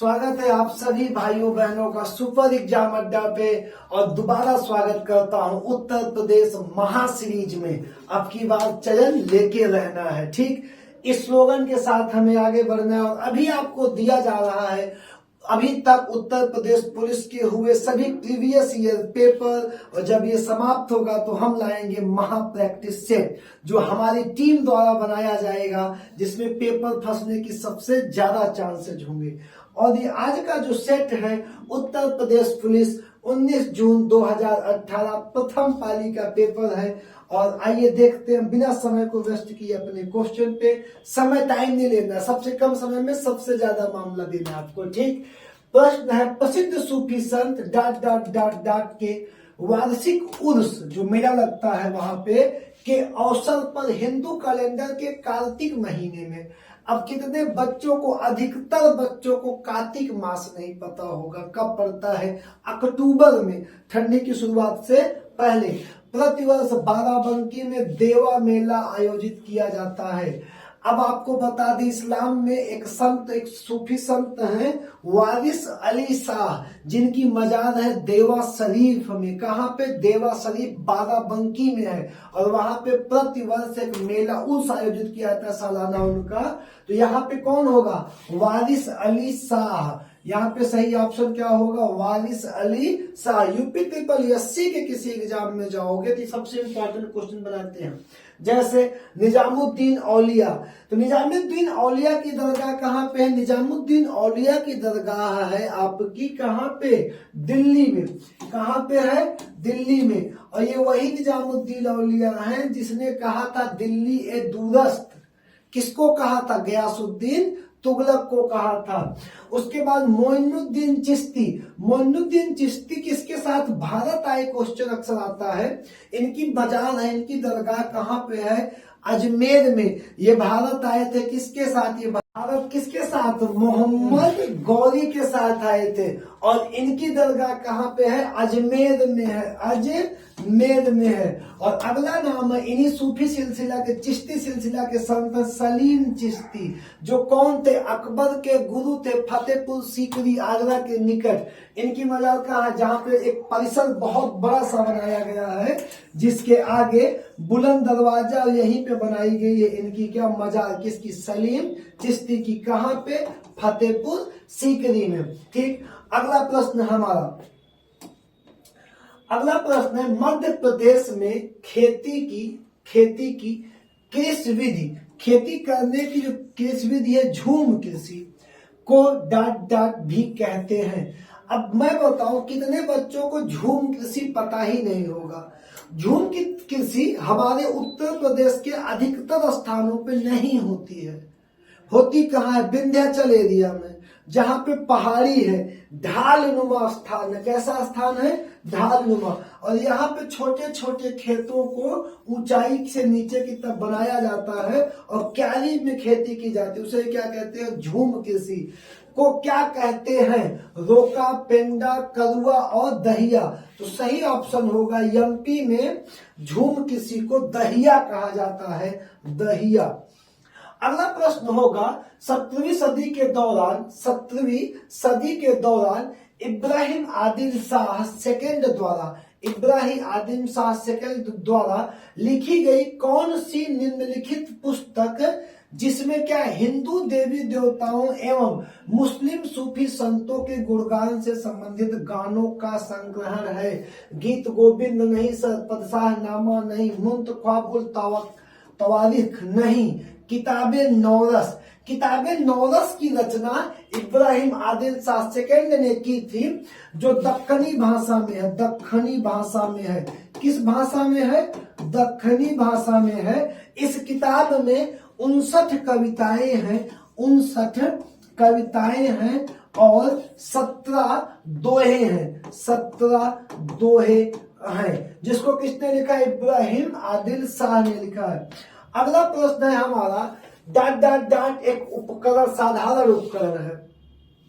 स्वागत है आप सभी भाइयों बहनों का सुपर एग्जाम अड्डा पे और दोबारा स्वागत करता हूं उत्तर प्रदेश महासीरीज में। अब की बार चलन लेके रहना है, ठीक। इस स्लोगन के साथ हमें आगे बढ़ना है और अभी आपको दिया जा रहा है अभी तक उत्तर प्रदेश पुलिस के हुए सभी प्रीवियस ईयर पेपर, और जब ये समाप्त होगा तो हम लाएंगे महा प्रैक्टिस सेट जो हमारी टीम द्वारा बनाया जाएगा, जिसमें पेपर फंसने की सबसे ज्यादा चांसेज होंगे। और ये आज का जो सेट है उत्तर प्रदेश पुलिस 19 जून 2018 प्रथम पाली का पेपर है। और आइए देखते हैं बिना समय को वेस्ट किए अपने क्वेश्चन पे। समय टाइम नहीं लेना, सबसे कम समय में सबसे ज्यादा मामला देना आपको, ठीक। प्रश्न है, प्रसिद्ध सूफी संत डॉट डॉट डॉट डॉट के वार्षिक उर्स जो मेला लगता है वहां पे के अवसर पर हिंदू कैलेंडर के कार्तिक महीने में, अब कितने बच्चों को, अधिकतर बच्चों को कार्तिक मास नहीं पता होगा कब पड़ता है, अक्टूबर में, ठंडी की शुरुआत से पहले प्रतिवर्ष बाराबंकी में देवा मेला आयोजित किया जाता है। अब आपको बता दें, इस्लाम में एक संत, एक सूफी संत हैं वारिस अली शाह, जिनकी मजार है देवा शरीफ में। कहाँ पे? देवा शरीफ बाराबंकी में है। और वहां पे प्रतिवर्ष एक मेला उर्स आयोजित किया जाता है सालाना उनका। तो यहाँ पे कौन होगा? वारिस अली शाह। यहाँ पे सही ऑप्शन क्या होगा? Waris Ali Shah. UP triple SC के किसी एग्जाम में जाओगे तो सबसे इंपॉर्टेंट क्वेश्चन बनाते हैं, जैसे निजामुद्दीन औलिया। तो निजामुद्दीन औलिया की दरगाह कहाँ पे है? निजामुद्दीन औलिया की दरगाह है आपकी कहाँ पे? दिल्ली में। कहाँ पे है? दिल्ली में। और ये वही निजामुद्दीन औलिया है जिसने कहा था दिल्ली ए दूरस्थ। किसको कहा था? गयासुद्दीन तुगलक को कहा था। उसके बाद मोइनुद्दीन चिश्ती। मोइनुद्दीन चिश्ती किसके साथ भारत आए? क्वेश्चन अक्सर आता है। इनकी मजार है, इनकी दरगाह कहाँ पे है? अजमेर में। ये भारत आए थे किसके साथ? ये भारत किसके साथ? मोहम्मद गौरी के साथ आए थे। और इनकी दरगाह कहाँ पे है? अजमेर में है। अजमेर में है। और अगला नाम है इन्हीं सूफी सिलसिला के, चिश्ती सिलसिला के संत सलीम चिश्ती, जो कौन थे? अकबर के गुरु थे, फतेहपुर सीकरी आगरा के निकट। इनकी मजार कहाँ है? जहाँ पे एक परिसर बहुत बड़ा सा बनाया गया है, जिसके आगे बुलंद दरवाजा, और यहीं पे बनाई गई है इनकी क्या मजार? किसकी? सलीम चिश्ती की। कहाँ पे? फतेहपुर सीकरी में, ठीक। अगला प्रश्न हमारा, अगला प्रश्न है, मध्य प्रदेश में खेती की कृषि विधि, खेती करने की जो कृषि विधि है झूम कृषि को डॉट डॉट भी कहते हैं। अब मैं बताऊं कितने बच्चों को झूम कृषि पता ही नहीं होगा। झूम की कृषि हमारे उत्तर प्रदेश के अधिकतर स्थानों पे नहीं होती है। होती कहाँ है? विंध्याचल एरिया में, जहां पे पहाड़ी है, ढालनुमा स्थान है। कैसा स्थान है? ढालनुमा। और यहाँ पे छोटे छोटे खेतों को ऊंचाई से नीचे की तरफ बनाया जाता है और क्यारी में खेती की जाती है। उसे क्या कहते हैं? झूम कृषि को क्या कहते हैं? रोका, पेंडा, करुआ और दहिया। तो सही ऑप्शन होगा एमपी में झूम कृषि को दहिया कहा जाता है, दहिया। अगला प्रश्न होगा, 17वीं सदी के दौरान इब्राहिम आदिल शाह सेकंड द्वारा लिखी गई कौन सी निम्नलिखित पुस्तक, जिसमें क्या हिंदू देवी देवताओं एवं मुस्लिम सूफी संतों के गुणगान से संबंधित गानों का संग्रहण है? गीत गोविंद नहीं, पदशाह नामा नहीं, मुंतख्वाबुल तवारीख नहीं, किताबे नौरस। किताबे नौरस की रचना इब्राहिम आदिल शाह सेकंड ने की थी, जो दक्खनी भाषा में है। दक्खनी भाषा में है। किस भाषा में है? दक्खनी भाषा में है। इस किताब में 59 कविताएं हैं, 59 कविताएं हैं और 17 दोहे हैं, 17 दोहे हैं, जिसको किसने लिखा? इब्राहिम आदिल शाह ने लिखा है। अगला प्रश्न है हमारा, डॉट डॉट डॉट एक उपकरण, साधारण उपकरण है,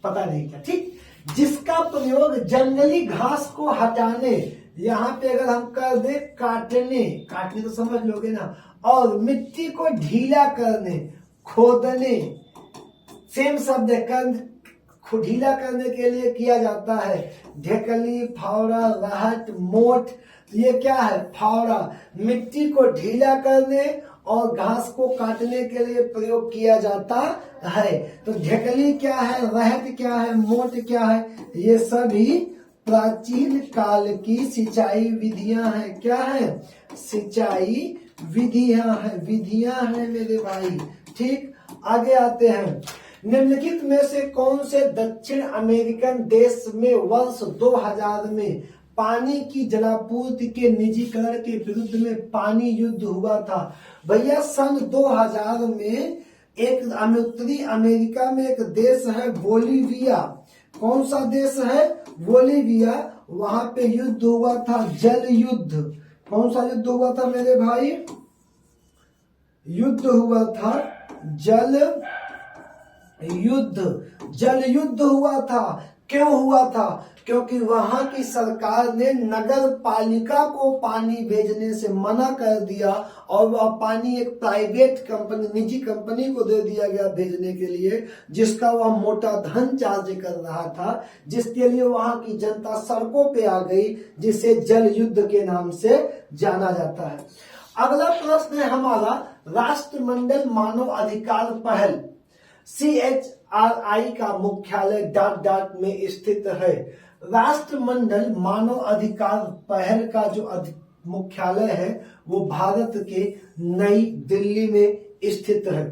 पता नहीं क्या, ठीक, जिसका प्रयोग जंगली घास को हटाने, यहाँ पे अगर हम कर दे काटने तो समझ लोगे ना, और मिट्टी को ढीला करने, खोदने, सेम शब्द है, को ढीला करने के लिए किया जाता है। ढेकली, फावड़ा, राहट, मोठ, ये क्या है? फावड़ा। मिट्टी को ढीला करने और घास को काटने के लिए प्रयोग किया जाता है। तो ढेकली क्या है, रहट क्या है, मोठ क्या है? ये सभी प्राचीन काल की सिंचाई विधियां हैं। क्या है? सिंचाई विधियां हैं मेरे भाई। ठीक, आगे आते हैं। निम्नलिखित में से कौन से दक्षिण अमेरिकन देश में वर्ष 2000 में पानी की जलापूर्ति के निजीकरण के विरुद्ध में पानी युद्ध हुआ था? भैया सन 2000 में एक उत्तरी अमेरिका में एक देश है बोलीविया। कौन सा देश है? बोलीविया। वहां पे युद्ध हुआ था, जल युद्ध। कौन सा युद्ध हुआ था मेरे भाई? युद्ध हुआ था जल युद्ध हुआ था। क्यों हुआ था? क्योंकि वहां की सरकार ने नगर पालिका को पानी भेजने से मना कर दिया और वह पानी एक प्राइवेट कंपनी, निजी कंपनी को दे दिया गया भेजने के लिए, जिसका वह मोटा धन चार्ज कर रहा था, जिसके लिए वहां की जनता सड़कों पे आ गई, जिसे जल युद्ध के नाम से जाना जाता है। अगला प्रश्न है हमारा, राष्ट्रमंडल मानव अधिकार पहल CHRI का मुख्यालय डॉट डॉट में स्थित है। राष्ट्रमंडल मानव अधिकार पहल का जो मुख्यालय है वो भारत के नई दिल्ली में स्थित है।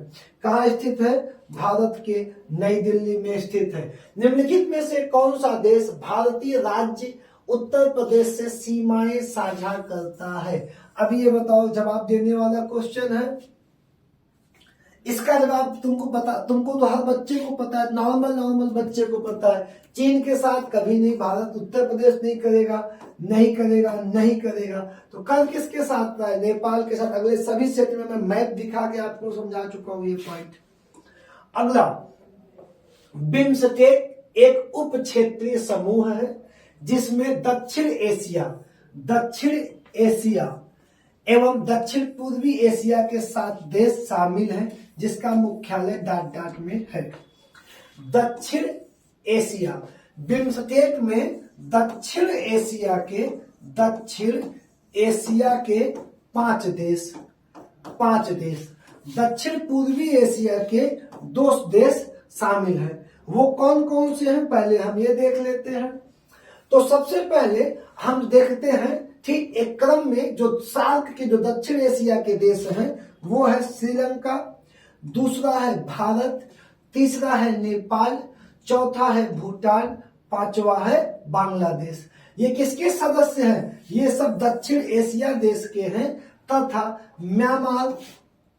कहाँ स्थित है? भारत के नई दिल्ली में स्थित है। निम्नलिखित में से कौन सा देश भारतीय राज्य उत्तर प्रदेश से सीमाएं साझा करता है? अभी ये बताओ, जवाब देने वाला क्वेश्चन है। इसका जवाब तुमको तो हर बच्चे को पता है, नॉर्मल बच्चे को पता है। चीन के साथ कभी नहीं भारत उत्तर प्रदेश नहीं करेगा। तो कल किसके साथ है? नेपाल के साथ। अगले सभी क्षेत्र में मैं मैप दिखा के आपको समझा चुका हूं ये पॉइंट। अगला, बिम्स्टेक एक उप क्षेत्रीय समूह है जिसमें दक्षिण एशिया एवं दक्षिण पूर्वी एशिया के 7 देश शामिल हैं, जिसका मुख्यालय डॉट डॉट में है। दक्षिण एशिया, बिम्स्टेक में दक्षिण एशिया के 5 देश, दक्षिण पूर्वी एशिया के 2 देश शामिल हैं। वो कौन कौन से हैं पहले हम ये देख लेते हैं। तो सबसे पहले हम देखते हैं, ठीक एक क्रम में, जो सार्क के जो दक्षिण एशिया के देश हैं वो है श्रीलंका, दूसरा है भारत, तीसरा है नेपाल, चौथा है भूटान, पांचवा है बांग्लादेश। ये किसके सदस्य हैं? ये सब दक्षिण एशिया देश के हैं, तथा म्यांमार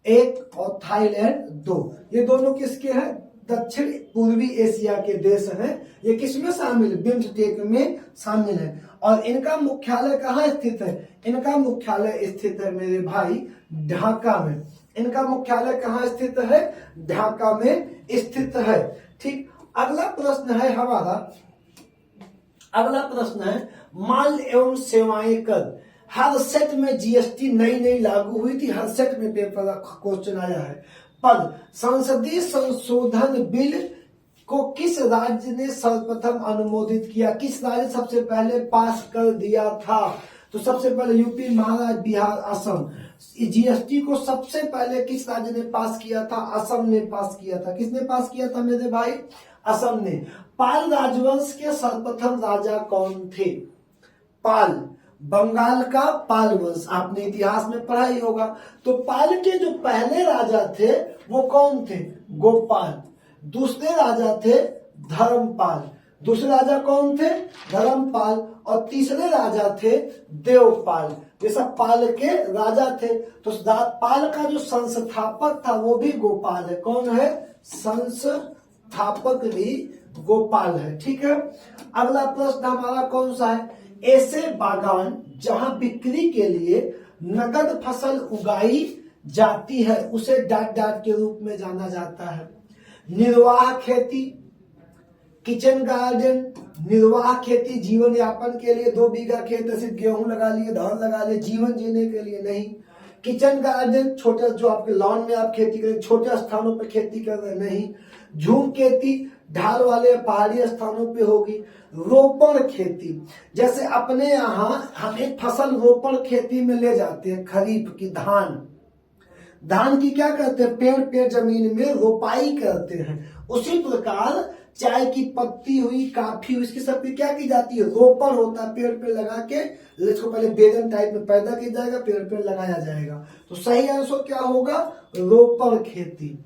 1 और थाईलैंड 2। ये दोनों किसके हैं? दक्षिण पूर्वी एशिया के देश हैं। ये किसमें शामिल? बिम्स्टेक में शामिल है। और इनका मुख्यालय कहाँ स्थित है? इनका मुख्यालय स्थित है मेरे भाई ढाका में। इनका मुख्यालय कहाँ स्थित है? ढाका में स्थित है। ठीक, अगला प्रश्न है हमारा, माल एवं सेवाएं कर। हर सेट में जीएसटी नई लागू हुई थी, हर सेट में पेपर क्वेश्चन आया है। पर संसदीय संशोधन बिल को किस राज्य ने सर्वप्रथम अनुमोदित किया? किस राज्य सबसे पहले पास कर दिया था? तो सबसे पहले यूपी, महाराष्ट्र, बिहार, असम। जीएसटी को सबसे पहले किस राज्य ने पास किया था? असम ने पास किया था। किसने पास किया था मेरे भाई? असम ने। पाल राजवंश के सर्वप्रथम राजा कौन थे? पाल, बंगाल का पाल वंश, आपने इतिहास में पढ़ा ही होगा। तो पाल के जो पहले राजा थे वो कौन थे? गोपाल। दूसरे राजा थे धर्मपाल। दूसरे राजा कौन थे? धर्मपाल। और तीसरे राजा थे देवपाल। ये सब पाल के राजा थे। तो पाल का जो संस्थापक था वो भी गोपाल है। कौन है? संस्थापक भी गोपाल है। ठीक है, अगला प्रश्न हमारा कौन सा है? ऐसे बागान जहां बिक्री के लिए नगद फसल उगाई जाती है उसे डॉट डॉट के रूप में जाना जाता है। निर्वाह खेती, किचन गार्डन। निर्वाह खेती जीवन यापन के लिए 2 बीघा खेत सिर्फ गेहूं लगा लिए, धान लगा लिए, जीवन जीने के लिए नहीं। किचन गार्डन छोटे, जो आपके लॉन में आप खेती करें, छोटे स्थानों पर खेती कर रहे नहीं। झूम खेती ढाल वाले पहाड़ी स्थानों पे होगी। रोपण खेती, जैसे अपने यहाँ हम एक फसल रोपण खेती में ले जाते हैं, खरीफ की धान की क्या करते हैं, पेड़ पे जमीन में रोपाई करते हैं। उसी प्रकार चाय की पत्ती हुई, काफी हुई, इसकी सबकी क्या की जाती है, रोपण होता है। पेड़ पे लगा के इसको पहले बेलन टाइप में पैदा किया जाएगा, पेड़ पे लगाया जाएगा। तो सही आंसर क्या होगा, रोपण खेती।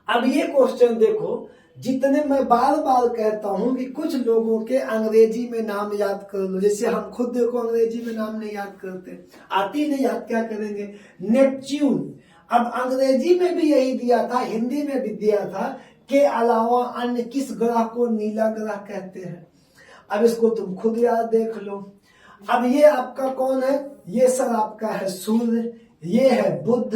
अब ये क्वेश्चन देखो, जितने मैं बार बार कहता हूं कि कुछ लोगों के अंग्रेजी में नाम याद कर लो, जैसे हम खुद देखो अंग्रेजी में नाम नहीं याद करते, आती नहीं याद, क्या करेंगे, नेपच्यून। अब अंग्रेजी में भी यही दिया था, हिंदी में भी दिया था, के अलावा अन्य किस ग्रह को नीला ग्रह कहते हैं। अब इसको तुम खुद याद देख लो। अब ये आपका कौन है, ये सर आपका है सूर्य, ये है बुध,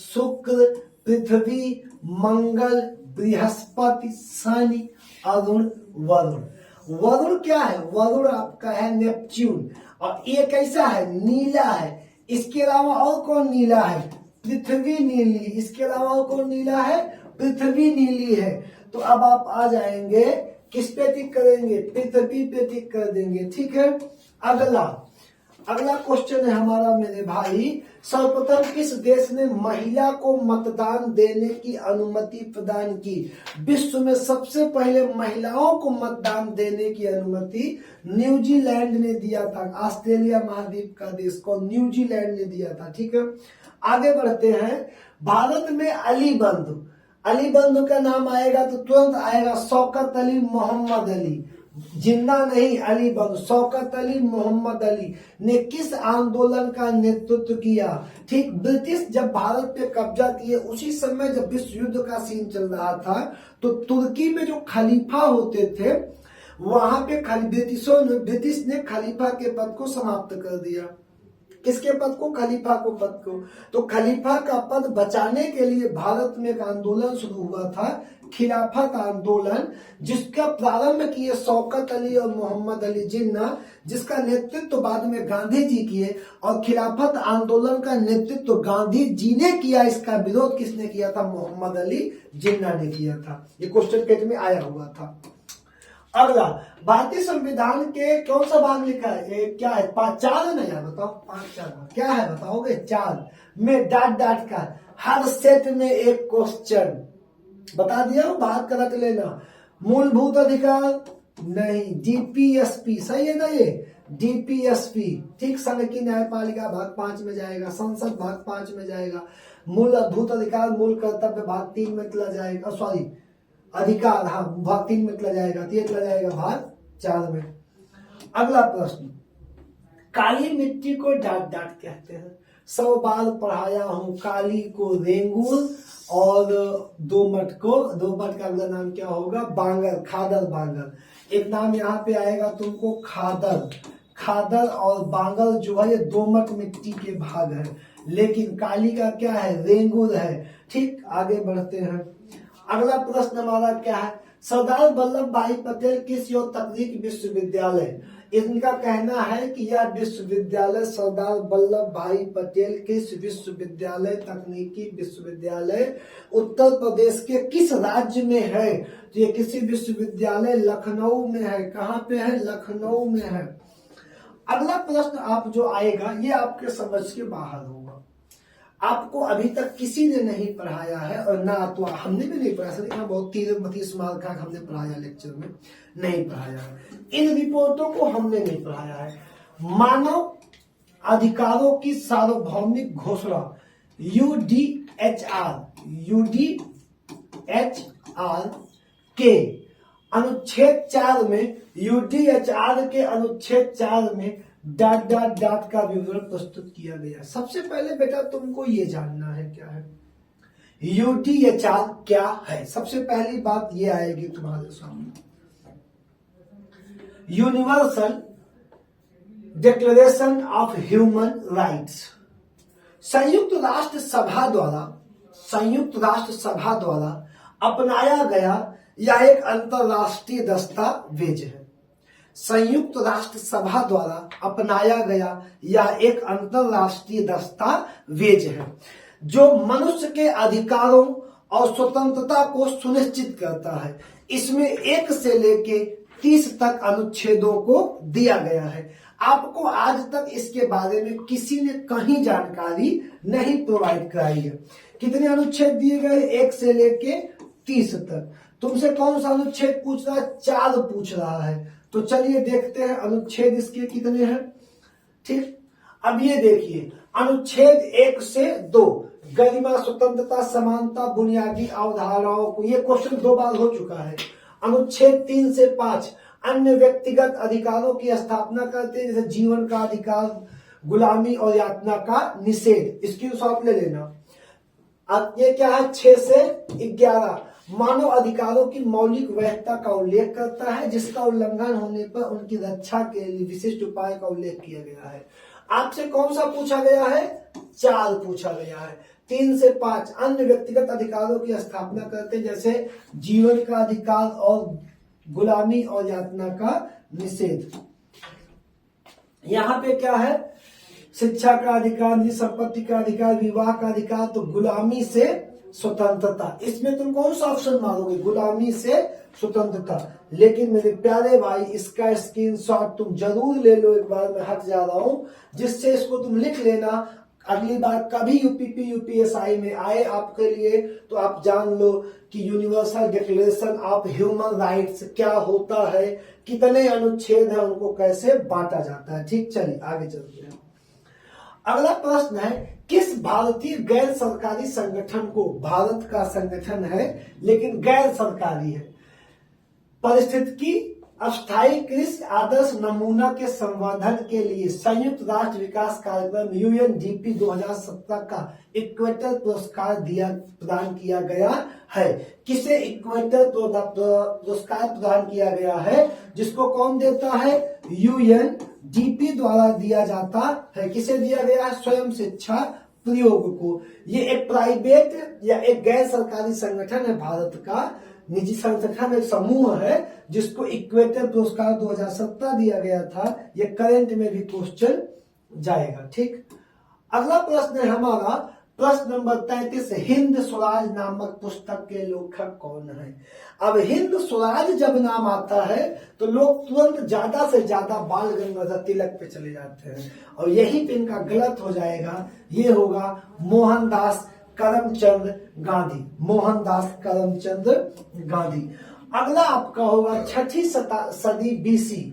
शुक्र, पृथ्वी, मंगल, बृहस्पति, शनि, अरुण, वरुण। वरुण क्या है, वरुण आपका है नेपच्यून, और ये कैसा है, नीला है। इसके अलावा और कौन नीला है, पृथ्वी नीली। इसके अलावा और कौन नीला है, पृथ्वी नीली है। तो अब आप आ जाएंगे, किस पे टिक करेंगे, पृथ्वी पे टिक कर देंगे। ठीक है, अगला क्वेश्चन है हमारा मेरे भाई, सर्वप्रथम किस देश ने महिला को मतदान देने की अनुमति प्रदान की। विश्व में सबसे पहले महिलाओं को मतदान देने की अनुमति न्यूजीलैंड ने दिया था। ऑस्ट्रेलिया महाद्वीप का देश को न्यूजीलैंड ने दिया था। ठीक है, आगे बढ़ते हैं। भारत में अली बंधु का नाम आएगा तो तुरंत आएगा शौकत अली मोहम्मद अली, जिन्ना नहीं, अली बंधु। शौकत अली मोहम्मद अली ने किस आंदोलन का नेतृत्व किया। ठीक, ब्रिटिश जब भारत पे कब्जा किए उसी समय जब विश्व युद्ध का सीन चल रहा था, तो तुर्की में जो खलीफा होते थे वहां पे ब्रिटिश ने खलीफा के पद को समाप्त कर दिया। किसके पद को, खलीफा को पद को। तो खलीफा का पद बचाने के लिए भारत में एक आंदोलन शुरू हुआ था, खिलाफत आंदोलन, जिसका प्रारंभ किए शौकत अली और मोहम्मद अली जिन्ना, जिसका नेतृत्व बाद में गांधी जी किए। और खिलाफत आंदोलन का नेतृत्व गांधी जी ने किया, इसका विरोध किसने किया था, मोहम्मद अली जिन्ना ने किया था। ये क्वेश्चन पेज में आया हुआ था। अगला, भारतीय संविधान के कौन सा भाग लिखा है, क्या है, 4 है ना यार, बताओ 5 क्या है, बताओगे 4 में डाट का हर सेट में एक क्वेश्चन बता दिया, भाग कर रख लेना। मूलभूत अधिकार नहीं, डीपीएसपी सही है ना, ये डीपीएसपी। ठीक, संघ की न्यायपालिका भाग 5 में जाएगा, संसद भाग 5 में जाएगा, मूलभूत अधिकार मूल कर्तव्य भाग 3 में चला जाएगा, सॉरी अधिकार, हाँ भाग 3 में चला जाएगा, तो ये चला जाएगा भाग 4 में। अगला प्रश्न, काली मिट्टी को डाट कहते हैं। 100 बार पढ़ाया हूं, काली को रेंगुर और दोमट का अगला नाम क्या होगा, बांगर, खादर बांगर। एक नाम यहाँ पे आएगा तुमको खादर और बांगर जो है ये दोमट मिट्टी के भाग है, लेकिन काली का क्या है, रेंगुर है। ठीक, आगे बढ़ते हैं। अगला प्रश्न हमारा क्या है, सरदार वल्लभ भाई पटेल किस योग तकनीक विश्वविद्यालय। इनका कहना है कि यह विश्वविद्यालय सरदार वल्लभ भाई पटेल किस विश्वविद्यालय, तकनीकी विश्वविद्यालय उत्तर प्रदेश के किस राज्य में है। तो ये किसी विश्वविद्यालय लखनऊ में है। कहाँ पे है, लखनऊ में है। अगला प्रश्न आप जो आएगा ये आपके समझ के बाहर होगा, आपको अभी तक किसी ने नहीं पढ़ाया है, और ना तो हमने भी नहीं पढ़ाया, बहुत 30 मार्क का हमने पढ़ाया, लेक्चर में नहीं पढ़ाया है। इन रिपोर्टों को हमने नहीं पढ़ाया है। मानव अधिकारों की सार्वभौमिक घोषणा यूडीएचआर के अनुच्छेद 4 में, यूडीएचआर के अनुच्छेद 4 में डाट का विवरण प्रस्तुत किया गया। सबसे पहले बेटा तुमको ये जानना है क्या है यूडीएचआर क्या है। सबसे पहली बात ये आएगी तुम्हारे सामने, universal declaration of human rights. संयुक्त राष्ट्र सभा द्वारा अपनाया गया यह एक अंतरराष्ट्रीय दस्तावेज है। संयुक्त राष्ट्र सभा द्वारा अपनाया गया या एक अंतरराष्ट्रीय दस्तावेज है जो मनुष्य के अधिकारों और स्वतंत्रता को सुनिश्चित करता है। इसमें 1 से लेके 30 तक अनुच्छेदों को दिया गया है। आपको आज तक इसके बारे में किसी ने कहीं जानकारी नहीं प्रोवाइड कराई है। कितने अनुच्छेद दिए गए? 1 से लेके 30 तक। तुमसे कौन सा अनुच्छेद पूछ रहा है? 4 पूछ रहा है। तो चलिए देखते हैं अनुच्छेद इसके कितने हैं। ठीक, अब ये देखिए अनुच्छेद 1 से 2 गरिमा, स्वतंत्रता, समानता, बुनियादी अवधारणाओं को, ये क्वेश्चन 2 बार हो चुका है। अनुच्छेद 3 से 5 अन्य व्यक्तिगत अधिकारों की स्थापना करते हैं, जैसे जीवन का अधिकार, गुलामी और यातना का निषेध। इसकी शॉर्ट ले लेना। अब ये क्या है? 6 से 11 मानव अधिकारों की मौलिक वैधता का उल्लेख करता है, जिसका उल्लंघन होने पर उनकी रक्षा के लिए विशिष्ट उपाय का उल्लेख किया गया है। आपसे कौन सा पूछा गया है? 4 पूछा गया है। 3 से 5 अन्य व्यक्तिगत अधिकारों की स्थापना करते हैं, जैसे जीवन का अधिकार और गुलामी और यातना का निषेध। यहाँ पे क्या है? शिक्षा का अधिकार, निजी संपत्ति का अधिकार, विवाह का अधिकार। तो गुलामी से स्वतंत्रता, इसमें तुम कौन सा ऑप्शन मारोगे? गुलामी से स्वतंत्रता। लेकिन मेरे प्यारे भाई इसका स्क्रीनशॉट तुम जरूर ले लो। एक बार मैं हट जा रहा हूं, जिससे इसको तुम लिख लेना। अगली बार कभी यूपीपी यूपीएसआई में आए आपके लिए तो आप जान लो कि universal declaration of human rights क्या होता है, कितने अनुच्छेद हैं, उनको कैसे बांटा जाता है। ठीक, चलिए आगे चलते हैं। अगला प्रश्न है, किस भारतीय गैर सरकारी संगठन को, भारत का संगठन है लेकिन गैर सरकारी है, पारिस्थितिकी अस्थायी कृषि आदर्श नमूना के संवर्धन के लिए संयुक्त राष्ट्र विकास कार्यक्रम यूएनडीपी 2017 का इक्वेटर पुरस्कार प्रदान किया गया है? किसे इक्वेटर पुरस्कार प्रदान किया गया है, जिसको कौन देता है? यूएनडीपी द्वारा दिया जाता है। किसे दिया गया है? स्वयं शिक्षा प्रयोग को। ये एक प्राइवेट या एक गैर सरकारी संगठन है, भारत का निजी संगठन, एक समूह है जिसको इक्वेटर पुरस्कार 2017 दिया गया था। ये करंट में भी क्वेश्चन जाएगा। ठीक, अगला प्रश्न है हमारा प्रश्न नंबर 33, हिंद स्वराज नामक पुस्तक के लेखक कौन है? अब हिंद स्वराज जब नाम आता है तो लोग तुरंत ज्यादा से ज्यादा बाल गंगाधर तिलक पे चले जाते हैं, और यही पे इनका गलत हो जाएगा। ये होगा मोहनदास करमचंद गांधी, मोहनदास करमचंद गांधी। अगला आपका होगा 6ठी सदी बीसी,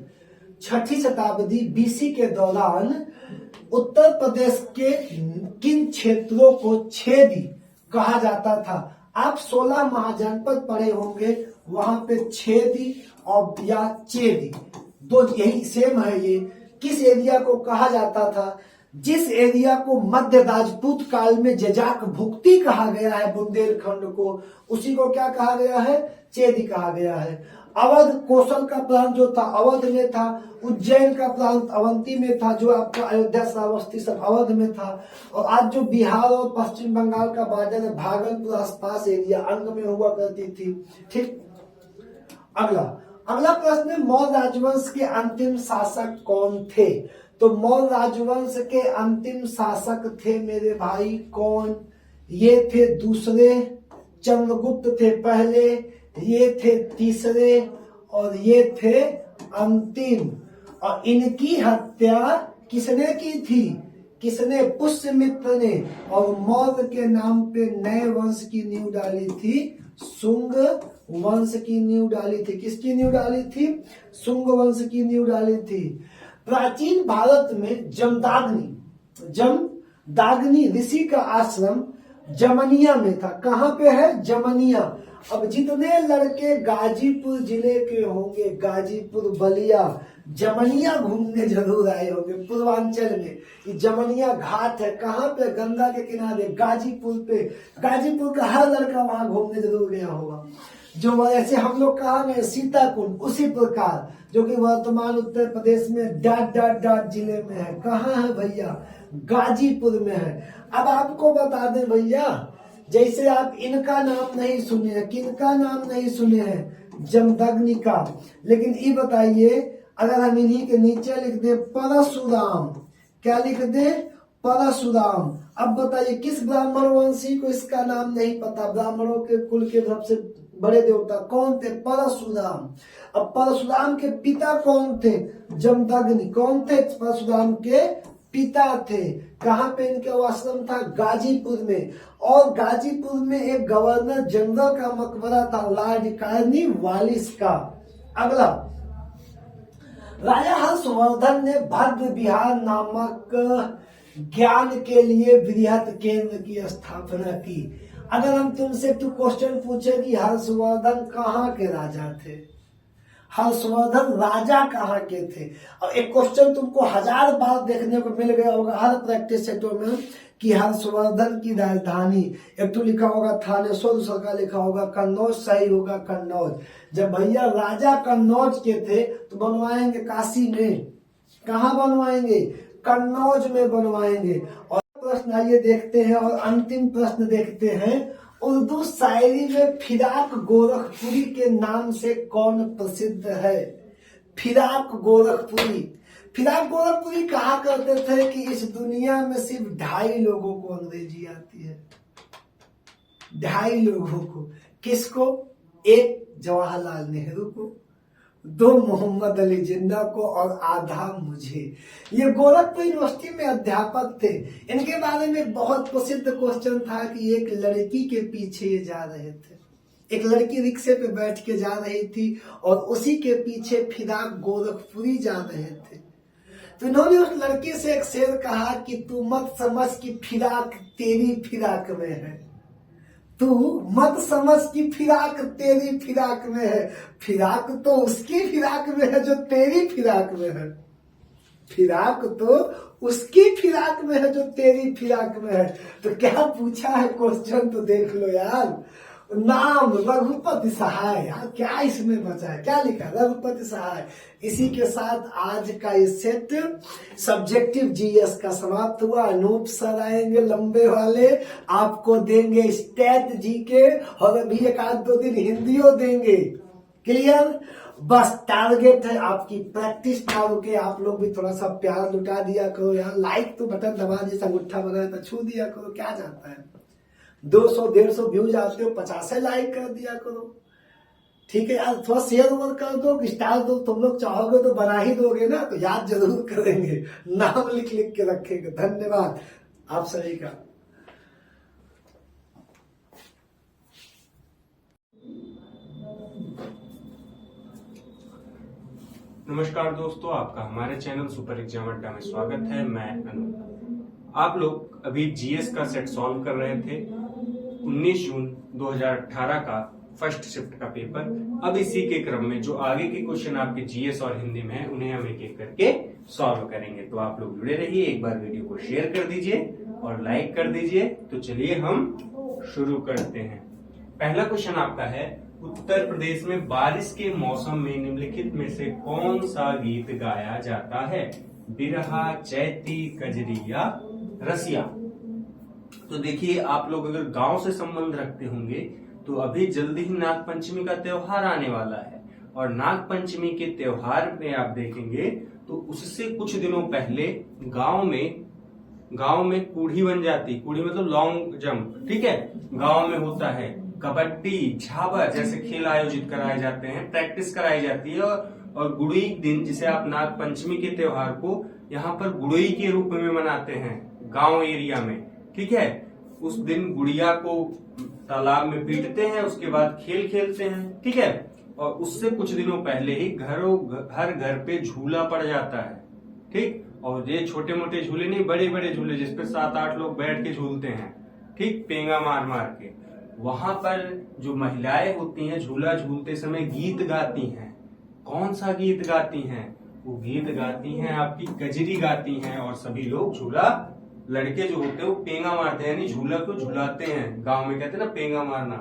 6ठी शताब्दी बीसी के दौरान उत्तर प्रदेश के किन क्षेत्रों को छेदी कहा जाता था? आप 16 महाजनपद पढ़े होंगे, वहां पे छेदी और या चेदी दो यही सेम है। ये किस एरिया को कहा जाता था? जिस एरिया को मध्य राजपूत काल में जजाक भुक्ति कहा गया है, बुंदेलखंड को, उसी को क्या कहा गया है? चेदी कहा गया है। अवध, कौशल का प्रांत जो था अवध में था। उज्जैन का प्रांत अवंती में था, जो आपका अयोध्या, श्रावस्ती सब अवध में था। और आज जो बिहार और पश्चिम बंगाल का बॉर्डर है, भागलपुर आसपास एरिया अंग में हुआ करती थी। ठीक, अगला प्रश्न है, मौर्य राजवंश के अंतिम शासक कौन थे? तो मौर्य राजवंश के अंतिम शासक थे मेरे भाई कौन? ये थे दूसरे, चंद्रगुप्त थे पहले, ये थे तीसरे, और ये थे अंतिम। और इनकी हत्या किसने की थी? किसने? पुष्यमित्र ने। और मौर्य के नाम पे नए वंश की नींव डाली थी, शुंग वंश की नींव डाली थी। किसकी नींव डाली थी? शुंग वंश की नींव डाली थी। प्राचीन भारत में जमदाग्नि ऋषि का आश्रम जमनिया में था। कहाँ पे है? जमनिया। अब जितने लड़के गाजीपुर जिले के होंगे, गाजीपुर, बलिया, जमनिया घूमने जरूर आए होंगे। पूर्वांचल में ये जमनिया घाट है, कहाँ पे? गंगा के किनारे, गाजीपुर पे। गाजीपुर का हर लड़का वहां घूमने जरूर गया होगा। जो ऐसे हम लोग कहा गए सीताकुंड, उसी प्रकार जो कि वर्तमान उत्तर प्रदेश में डॉट जिले में है। कहाँ है भैया? गाजीपुर में है। अब आपको बता दें भैया, जैसे आप इनका नाम नहीं सुने हैं, किनका नाम नहीं सुने हैं? जमदग्नि का। लेकिन ये बताइए, अगर हम इन्हीं के नीचे लिख दे परशुराम, क्या लिख दे? परशुराम। अब बताइए किस ब्राह्मण वंशी को इसका नाम नहीं पता? ब्राह्मणों के कुल के सबसे बड़े देवता कौन थे? परशुराम। अब परशुराम के पिता कौन थे? जमदग्नि। कौन थे? परशुराम के पिता थे। कहाँ पे इनका आश्रम था? गाजीपुर में। और गाजीपुर में एक गवर्नर जनरल का मकबरा था, लॉर्ड कॉर्नवालिस का। अगला, राजा हर्षवर्धन ने भद्र विहार नामक ज्ञान के लिए वृहत केंद्र की स्थापना की। अगर हम तुमसे तू क्वेश्चन पूछे कि हर्षवर्धन कहाँ के राजा थे, हर्षवर्धन राजा कहाँ के थे, और एक क्वेश्चन तुमको 1000 बार देखने को मिल गया होगा हर प्रैक्टिस सेटों में कि हर्षवर्धन की राजधानी, एक तो लिखा होगा थानेश्वर, दूसरा का लिखा होगा कन्नौज, सही होगा कन्नौज। जब भैया राजा कन्नौज के थे तो बनवाएंगे काशी में, कहाँ बनवाएंगे? कन्नौज में बनवाएंगे। और प्रश्न आइए देखते हैं, और अंतिम प्रश्न देखते हैं। उर्दू शायरी में फिराक गोरखपुरी के नाम से कौन प्रसिद्ध है? फिराक गोरखपुरी। फिराक गोरखपुरी कहा करते थे कि इस दुनिया में सिर्फ 2.5 लोगों को अंग्रेजी आती है, 2.5 लोगों को। किसको? 1 जवाहरलाल नेहरू को, 2 मोहम्मद अली जिन्ना को, और आधा मुझे। ये गोरखपुर यूनिवर्सिटी में अध्यापक थे। इनके बारे में बहुत प्रसिद्ध क्वेश्चन था कि एक लड़की के पीछे ये जा रहे थे, एक लड़की रिक्शे पे बैठ के जा रही थी और उसी के पीछे फिराक गोरखपुरी जा रहे थे। तो इन्होंने उस लड़की से एक शेर कहा कि तू मत समझ कि फिराक तेरी फिराक में है, तू मत समझ कि फिराक तेरी फिराक में है, फिराक तो उसकी फिराक में है जो तेरी फिराक में है, फिराक तो उसकी फिराक में है जो तेरी फिराक में है। तो क्या पूछा है क्वेश्चन तो देख लो यार। नाम रघुपति सहाय, यार क्या इसमें बचा है, क्या लिखा? रघुपति सहाय। इसी के साथ आज का ये सेट सब्जेक्टिव जीएस का समाप्त हुआ। अनूप सर आएंगे लंबे वाले, आपको देंगे स्टैट जीके, और अभी 1-2 दिन हिंदियों देंगे। क्लियर? बस टारगेट है आपकी प्रैक्टिस ना रुके। आप लोग भी थोड़ा सा प्यार लुटा दिया करो यार, लाइक तो बटन दबा जैसा अंगूठा बनाया था छू दिया करो, क्या जाता है। 200-150 व्यूज आते हो, 50 लाइक कर दिया करो, ठीक है यार। थोड़ा शेयर ओवर कर दो, स्टार दो, तुम लोग चाहोगे तो बना ही दोगे ना, तो याद जरूर करेंगे, नाम लिख लिख के रखेंगे। धन्यवाद आप सभी का। नमस्कार दोस्तों, आपका हमारे चैनल सुपर एग्जाम अड्डा में स्वागत है। मैं अनूप। आप लोग अभी जीएस का सेट सॉल्व कर रहे थे, 19 जून 2018 का फर्स्ट शिफ्ट का पेपर। अब इसी के क्रम में जो आगे के क्वेश्चन आपके जीएस और हिंदी में है उन्हें हम एक एक करके सॉल्व करेंगे। तो आप लोग जुड़े रहिए, एक बार वीडियो को शेयर कर दीजिए और लाइक कर दीजिए। तो चलिए हम शुरू करते हैं। पहला क्वेश्चन आपका है, उत्तर प्रदेश में बारिश के मौसम में निम्नलिखित में से कौन सा गीत गाया जाता है? बिरहा, चैती, कजरी या रसिया? तो देखिए, आप लोग अगर गांव से संबंध रखते होंगे तो अभी जल्दी ही नाग पंचमी का त्योहार आने वाला है, और नाग पंचमी के त्योहार में आप देखेंगे तो उससे कुछ दिनों पहले गांव में कूढ़ी बन जाती, कूढ़ी मतलब लॉन्ग जंप, ठीक है, गांव में होता है। कबड्डी, झाबर जैसे खेल आयोजित कराए जाते हैं, प्रैक्टिस कराई जाती है। और गुड़ई दिन, जिसे आप नाग पंचमी के त्योहार को यहाँ पर गुड़ई के रूप में मनाते हैं गांव एरिया में, ठीक है। उस दिन गुड़िया को तालाब में पीटते हैं, उसके बाद खेल खेलते हैं, ठीक है। और उससे कुछ दिनों पहले ही हर घर पे झूला पड़ जाता है, ठीक। और ये छोटे मोटे झूले नहीं, बड़े बड़े झूले जिसपे 7-8 लोग बैठ के झूलते हैं, ठीक, पेंगा मार मार के। वहां पर जो महिलाएं होती हैं झूला झूलते समय गीत गाती हैं। कौन सा गीत गाती हैं? वो गीत गाती हैं आपकी कजरी गाती हैं। और सभी लोग झूला, लड़के जो होते हैं वो पेंगा मारते हैं, यानी झूला को झुलाते हैं। गांव में कहते हैं ना पेंगा मारना,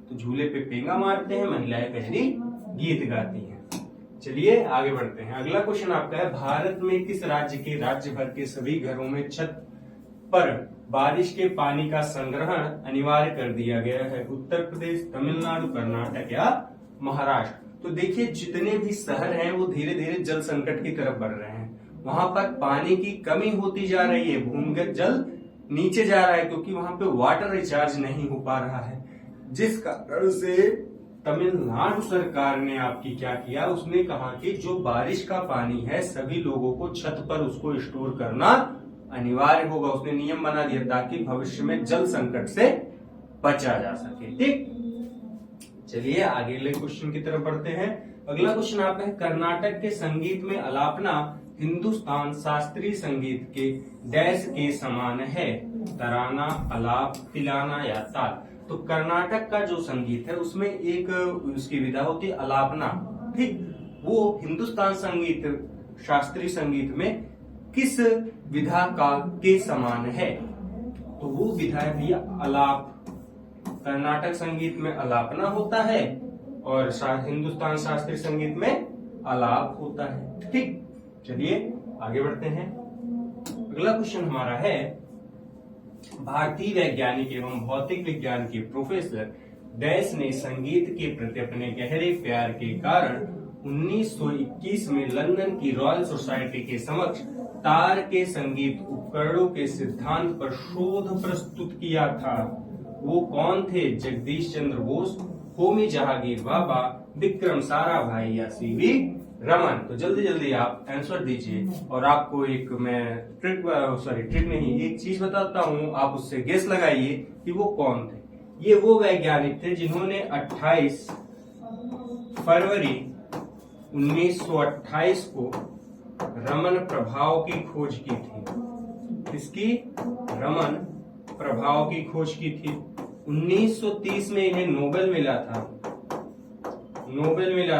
तो झूले पे पेंगा मारते हैं, महिलाएं कजरी गीत गाती हैं। चलिए आगे बढ़ते हैं। अगला क्वेश्चन आपका है, भारत में किस राज्य के राज्य भर के सभी घरों में छत पर बारिश के पानी का संग्रहण अनिवार्य कर दिया गया है? उत्तर प्रदेश, तमिलनाडु, कर्नाटक या महाराष्ट्र? तो देखिए जितने भी शहर हैं वो धीरे धीरे जल संकट की तरफ बढ़ रहे हैं। वहां पर पानी की कमी होती जा रही है, भूमिगत जल नीचे जा रहा है क्योंकि वहां पे वाटर रिचार्ज नहीं हो पा रहा है, जिस कारण से तमिलनाडु सरकार ने आपकी क्या किया, उसने कहा कि जो बारिश का पानी है सभी लोगों को छत पर उसको स्टोर करना अनिवार्य होगा। उसने नियम बना दिया ताकि भविष्य में जल संकट से बचा जा सके। ठीक, चलिए आगे अगले क्वेश्चन की तरफ बढ़ते हैं। अगला क्वेश्चन आपका है, कर्नाटक के संगीत में अलापना हिंदुस्तान शास्त्रीय संगीत के डैश के समान है, तराना, अलाप, तिलाना या ताल। तो कर्नाटक का जो संगीत है उसमें एक उसकी विधा होती है अलापना। ठीक, वो हिंदुस्तान संगीत शास्त्रीय संगीत में किस विधा का के समान है? तो वो विधा है भैया आलाप। कर्नाटक संगीत में अलापना होता है और हिंदुस्तान शास्त्रीय संगीत में आलाप होता है। ठीक, चलिए आगे बढ़ते हैं। अगला क्वेश्चन हमारा है, भारतीय वैज्ञानिक एवं भौतिक विज्ञान के प्रोफेसर डैश ने संगीत के प्रति अपने गहरे प्यार के कारण 1921 में लंदन की रॉयल सोसाइटी के समक्ष तार के संगीत उपकरणों के सिद्धांत पर शोध प्रस्तुत किया था। वो कौन थे? जगदीश चंद्र बोस, होमी जहांगीर बाबा, विक्रम साराभाई या सीवी रमन। तो जल्दी जल्दी आप आंसर दीजिए और आपको एक मैं ट्रिक नहीं, एक चीज बताता हूँ, आप उससे गेस लगाइए कि वो कौन थे। ये वो वैज्ञानिक थे जिन्होंने 28 फरवरी 1928 को रमन प्रभाव की खोज की थी। इसकी रमन प्रभाव की खोज की थी। 1930 में इन्हें नोबेल मिला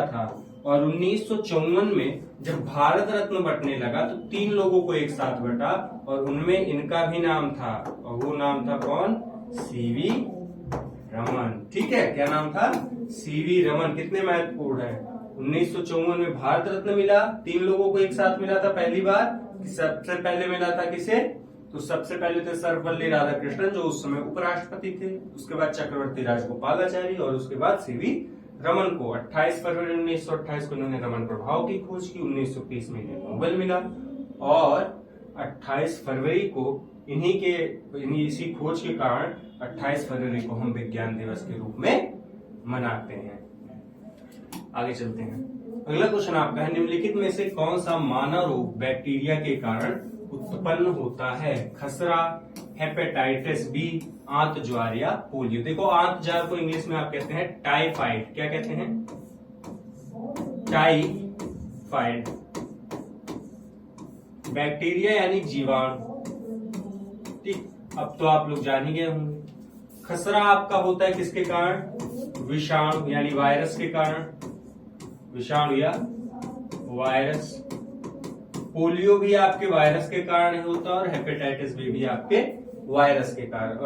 था और 1954 में जब भारत रत्न बंटने लगा तो 3 लोगों को एक साथ बंटा और उनमें इनका भी नाम था और वो नाम था कौन? सीवी रमन। ठीक है, क्या नाम था? सीवी रमन। कितने महत्वपूर्ण है? 1954 में भारत रत्न मिला, 3 लोगों को एक साथ मिला था पहली बार। सबसे पहले मिला था किसे? तो सबसे पहले थे सर्वपल्ली राधाकृष्णन जो उस समय उपराष्ट्रपति थे, उसके बाद चक्रवर्ती राजगोपालाचारी और उसके बाद सीवी रमन को 28 फरवरी 1928 को इन्होंने रमन प्रभाव की खोज की। 1930 में इन्हें नोबेल मिला और 28 फरवरी को इसी खोज के कारण 28 फरवरी को हम विज्ञान दिवस के रूप में मनाते हैं। आगे चलते हैं। अगला क्वेश्चन आपका है, निम्नलिखित में से कौन सा मानव रोग बैक्टीरिया के कारण उत्पन्न होता है? खसरा, हेपेटाइटिस बी, आंत ज्वार या पोलियो। देखो आंत ज्वार को इंग्लिश में आप कहते हैं टाइफाइड। क्या कहते हैं? टाइफाइड। बैक्टीरिया यानी जीवाणु। ठीक, अब तो आप लोग जान ही गए होंगे। खसरा आपका होता है किसके कारण? विषाणु यानी वायरस के कारण, विषाणु या वायरस। पोलियो भी आपके वायरस के कारण होता है और हेपेटाइटिस बी भी आपके वायरस के कारण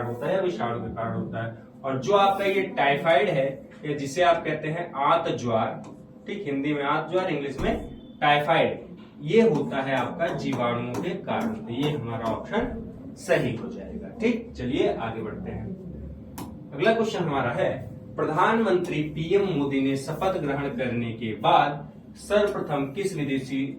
होता है या विषाणु के कारण होता है। और जो आपका ये टाइफाइड है जिसे आप कहते हैं आंत ज्वार, ठीक, हिंदी में आंत ज्वार, इंग्लिश में टाइफाइड, ये होता है आपका जीवाणुओं के कारण। तो ये हमारा ऑप्शन सही हो जाएगा। ठीक, चलिए आगे बढ़ते हैं। अगला क्वेश्चन हमारा है, प्रधानमंत्री पीएम मोदी ने शपथ ग्रहण करने के बाद सर्वप्रथम किस विदेशी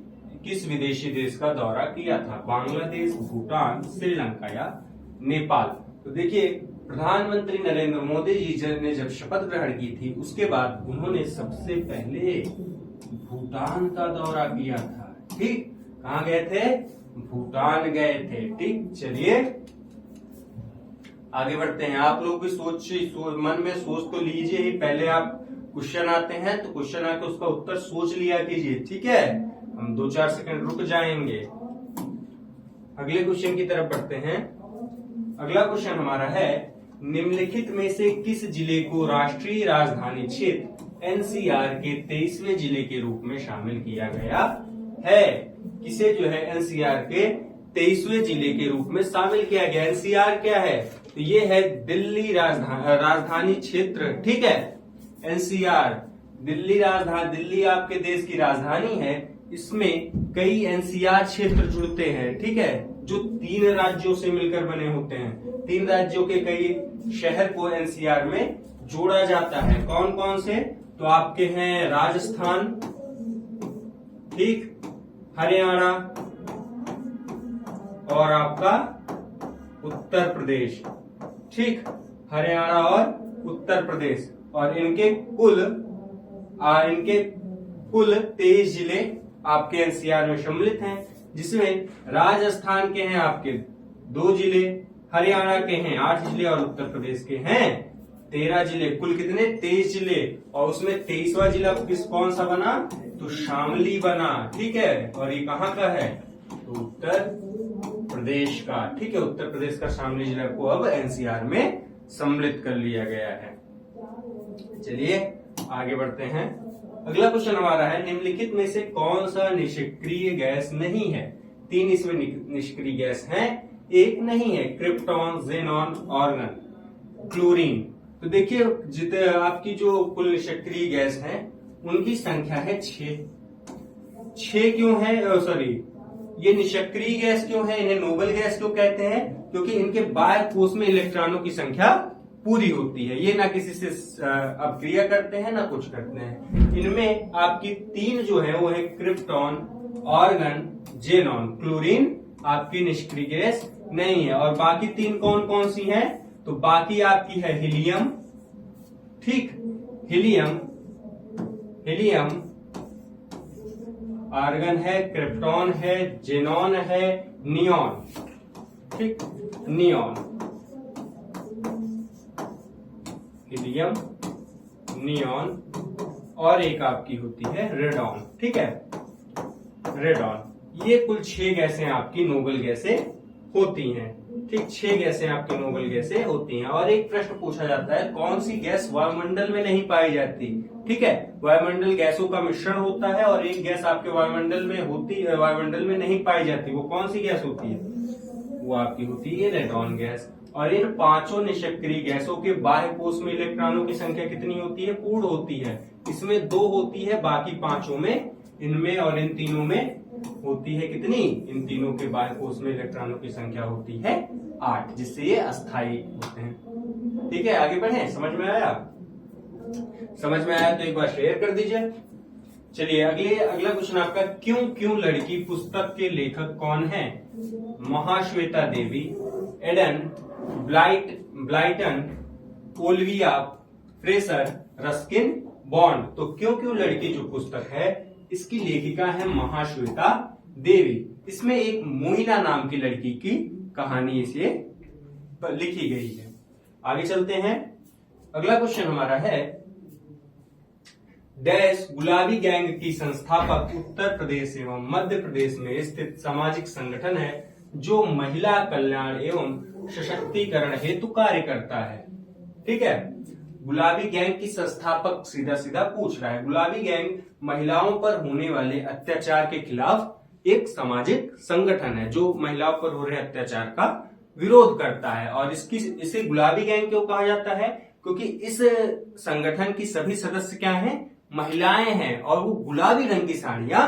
देश का दौरा किया था? बांग्लादेश, भूटान, श्रीलंका या नेपाल। तो देखिए प्रधानमंत्री नरेंद्र मोदी जी ने जब शपथ ग्रहण की थी उसके बाद उन्होंने सबसे पहले भूटान का दौरा किया था। ठीक, कहाँ गए थे? भूटान गए थे। ठीक, चलिए आगे बढ़ते हैं। आप लोग भी मन में सोच तो लीजिए ही, पहले आप क्वेश्चन आते हैं तो क्वेश्चन आके उसका उत्तर सोच लिया कीजिए। ठीक है, हम 2-4 सेकंड रुक जाएंगे। अगले क्वेश्चन की तरफ बढ़ते हैं। अगला क्वेश्चन हमारा है, निम्नलिखित में से किस जिले को राष्ट्रीय राजधानी क्षेत्र एनसीआर के 23वें जिले के रूप में शामिल किया गया है? किसे जो है एनसीआर के 23वें जिले के रूप में शामिल किया गया? एनसीआर क्या है? तो ये है दिल्ली राजधानी क्षेत्र। ठीक है, एनसीआर दिल्ली राजधानी, दिल्ली आपके देश की राजधानी है, इसमें कई एनसीआर क्षेत्र जुड़ते हैं। ठीक है, जो 3 राज्यों से मिलकर बने होते हैं। 3 राज्यों के कई शहर को एनसीआर में जोड़ा जाता है। कौन कौन से? तो आपके हैं राजस्थान, ठीक, हरियाणा और आपका उत्तर प्रदेश, ठीक, हरियाणा और उत्तर प्रदेश। और इनके कुल 23 जिले आपके एनसीआर में सम्मिलित हैं, जिसमें राजस्थान के हैं आपके 2 जिले, हरियाणा के हैं 8 जिले और उत्तर प्रदेश के हैं 13 जिले। कुल कितने? 23 जिले। और उसमें 23वां जिला कौन सा बना? तो शामली बना, ठीक है। और ये कहाँ का है? तो उत्तर प्रदेश का, ठीक है। उत्तर प्रदेश का शामली जिला को अब एनसीआर में सम्मिलित कर लिया गया है। चलिए आगे बढ़ते हैं। अगला क्वेश्चन हमारा है, निम्नलिखित में से कौन सा निष्क्रिय गैस नहीं है? 3 इसमें निष्क्रिय गैस हैं, एक नहीं है, क्रिप्टॉन, जेनॉन, आर्गन, क्लोरीन। तो देखिए जितने आपकी जो कुल निष्क्रिय गैस है उनकी संख्या है 6। 6 क्यों है? सॉरी, ये निष्क्रिय गैस क्यों है? इन्हें नोबल गैस क्यों कहते हैं? क्योंकि इनके बाह्य कोश में इलेक्ट्रॉनों की संख्या पूरी होती है। ये ना किसी से अपक्रिया करते हैं ना कुछ करते हैं। इनमें आपकी 3 जो है वो है क्रिप्टॉन, आर्गन, जेनॉन। क्लोरीन आपकी निष्क्रिय गैस नहीं है। और बाकी 3 कौन कौन सी हैं? तो बाकी आपकी है हीलियम, ठीक, हीलियम, आर्गन है, क्रिप्टॉन है, जेनॉन है, नियॉन, ठीक, नियॉन, हीलियम, नियॉन, और एक आपकी होती है रेडॉन, ठीक है, रेडॉन। ये कुल 6 गैसें आपकी नोबल गैसें होती हैं, ठीक, 6 गैसें आपकी नोबल गैसें होती हैं। और एक प्रश्न पूछा जाता है, कौन सी गैस वायुमंडल में नहीं पाई जाती? ठीक है, वायुमंडल गैसों का मिश्रण होता है और एक गैस आपके वायुमंडल में होती है, वायुमंडल में नहीं पाई जाती। वो कौन सी गैस होती है? वो आपकी होती है रेडॉन गैस। और इन 5 निष्क्रिय गैसों के बाह्य कोश में इलेक्ट्रॉनों की संख्या कितनी होती है? पूर्ण होती है। इसमें 2 होती है, बाकी 5 में, इनमें और इन तीनों में होती है कितनी? इन तीनों के बाह्य कोश में इलेक्ट्रॉनों की संख्या होती है 8, जिससे ये अस्थायी होते हैं। ठीक है, आगे बढ़े। समझ में आया? समझ में आया तो एक बार शेयर कर दीजिए। चलिए अगला क्वेश्चन आपका, क्यों क्यों लड़की पुस्तक के लेखक कौन है? महाश्वेता देवी, एडन Blyton, Olivia Fraser, Ruskin Bond. तो क्यों क्यों लड़की जो पुस्तक है इसकी लेखिका है महाश्वेता देवी। इसमें एक मोहिना नाम की लड़की की कहानी इसे लिखी गई है। आगे चलते हैं। अगला क्वेश्चन हमारा है, डैश गुलाबी गैंग की संस्थापक उत्तर प्रदेश एवं मध्य प्रदेश में स्थित सामाजिक संगठन है जो महिला कल्याण एवं सशक्तिकरण हेतु कार्य करता है। ठीक है, गुलाबी गैंग की संस्थापक सीधा सीधा पूछ रहा है। गुलाबी गैंग महिलाओं पर होने वाले अत्याचार के खिलाफ एक सामाजिक संगठन है जो महिलाओं पर हो रहे अत्याचार का विरोध करता है। और इसे गुलाबी गैंग क्यों कहा जाता है? क्योंकि इस संगठन की सभी सदस्य क्या हैं? महिलाएं हैं और वो गुलाबी रंग की साड़ियां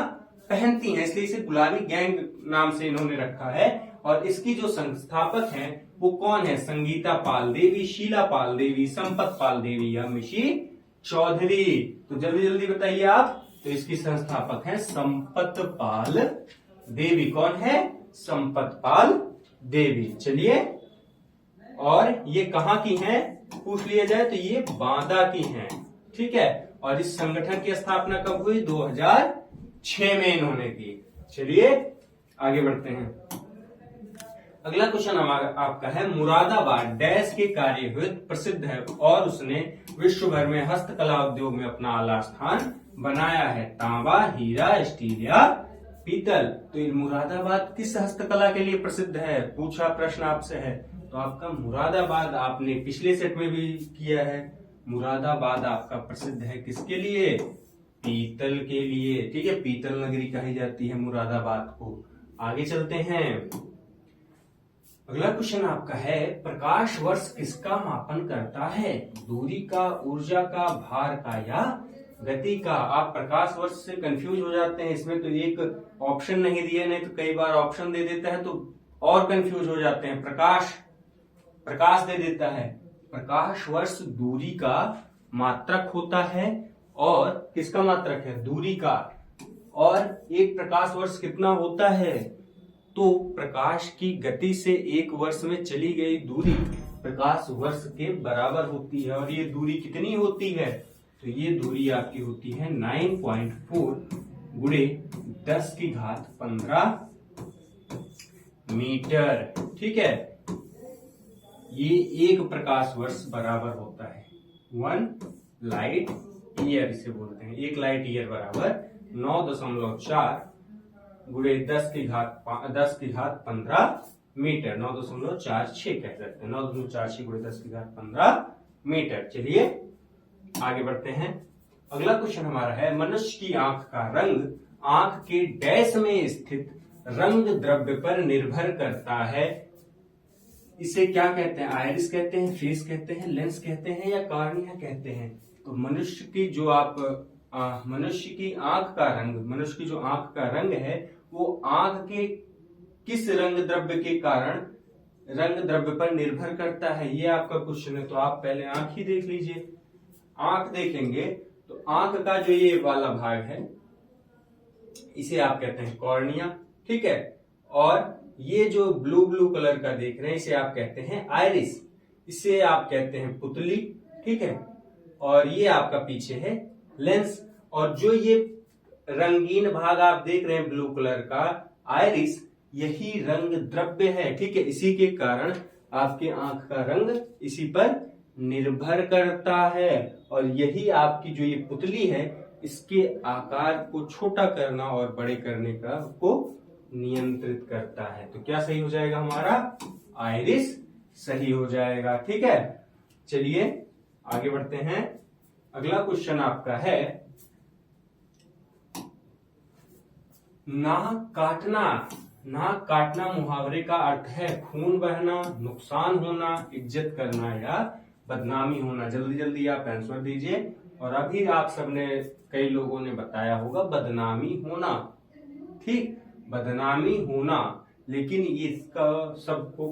पहनती हैं, इसलिए इसे गुलाबी गैंग नाम से इन्होंने रखा है। और इसकी जो संस्थापक हैं वो कौन है? संगीता पाल देवी, शीला पाल देवी, संपत पाल देवी या मिशी चौधरी। तो जल्दी जल्दी बताइए आप। तो इसकी संस्थापक है संपत पाल देवी। कौन है? संपत पाल देवी। चलिए, और ये कहाँ की हैं पूछ लिया जाए तो ये बांदा की हैं। ठीक है, और इस संगठन की स्थापना कब हुई? 2006 में इन्होंने की। चलिए आगे बढ़ते हैं। अगला क्वेश्चन हमारा आपका है, मुरादाबाद डैश के कार्य हेतु प्रसिद्ध है और उसने विश्व भर में हस्तकला उद्योग में अपना आला स्थान बनाया है। तांबा, हीरा, स्टील या पीतल। तो मुरादाबाद किस हस्तकला के लिए प्रसिद्ध है? पूछा प्रश्न आपसे है। तो आपका मुरादाबाद आपने पिछले सेट में भी किया है। मुरादाबाद आपका प्रसिद्ध है किसके लिए? पीतल के लिए। ठीक है, पीतल नगरी कही जाती है मुरादाबाद को। आगे चलते हैं। अगला क्वेश्चन आपका है, प्रकाश वर्ष किसका मापन करता है? दूरी का, ऊर्जा का, भार का या गति का? आप प्रकाश वर्ष से कंफ्यूज हो जाते हैं। इसमें तो एक ऑप्शन नहीं दिया, नहीं तो कई बार ऑप्शन दे देता है तो और कंफ्यूज हो जाते हैं। प्रकाश दे देता है। प्रकाश वर्ष दूरी का मात्रक होता है। और किसका मात्रक है? दूरी का। और एक प्रकाश वर्ष कितना होता है? तो प्रकाश की गति से एक वर्ष में चली गई दूरी प्रकाश वर्ष के बराबर होती है। और ये दूरी कितनी होती है? तो ये दूरी आपकी होती है 9.4 गुणे 10 की घात 15 मीटर। ठीक है, ये एक प्रकाश वर्ष बराबर होता है 1 लाइट ईयर, इसे बोलते हैं। एक लाइट ईयर बराबर 9.4 गुणे 10 की घात 15 मीटर। 9.46 कह सकते हैं। 9.46 गुणे 10 की घात 15 मीटर। चलिए आगे बढ़ते हैं। अगला क्वेश्चन हमारा है, मनुष्य की आंख का रंग आंख के डैश में स्थित रंग द्रव्य पर निर्भर करता है। इसे क्या कहते हैं? आइरिस कहते हैं, फेस कहते हैं, लेंस कहते हैं, या कॉर्निया कहते हैं? तो मनुष्य की जो मनुष्य की आंख का रंग, मनुष्य की जो आंख का रंग है वो आंख के किस रंग द्रव्य के कारण रंग द्रव्य पर निर्भर करता है? ये आपका क्वेश्चन है। तो आप पहले आंख ही देख लीजिए। आंख देखेंगे तो आंख का जो ये वाला भाग है इसे आप कहते हैं कॉर्निया। ठीक है, और ये जो ब्लू ब्लू कलर का देख रहे हैं इसे आप कहते हैं आइरिस, इसे आप कहते हैं पुतली। ठीक है, और ये आपका पीछे है लेंस। और जो ये रंगीन भाग आप देख रहे हैं ब्लू कलर का आइरिस, यही रंग द्रव्य है। ठीक है, इसी के कारण आपके आंख का रंग इसी पर निर्भर करता है। और यही आपकी जो ये पुतली है इसके आकार को छोटा करना और बड़े करने का को नियंत्रित करता है। तो क्या सही हो जाएगा हमारा? आइरिस सही हो जाएगा। ठीक है, चलिए आगे बढ़ते हैं। अगला क्वेश्चन आपका है, नाक काटना। नाक काटना मुहावरे का अर्थ है खून बहना, नुकसान होना, इज्जत करना या बदनामी होना। जल्दी जल्दी आप आंसर दीजिए। और अभी आप सबने कई लोगों ने बताया होगा बदनामी होना। ठीक, बदनामी होना, लेकिन इसका सबको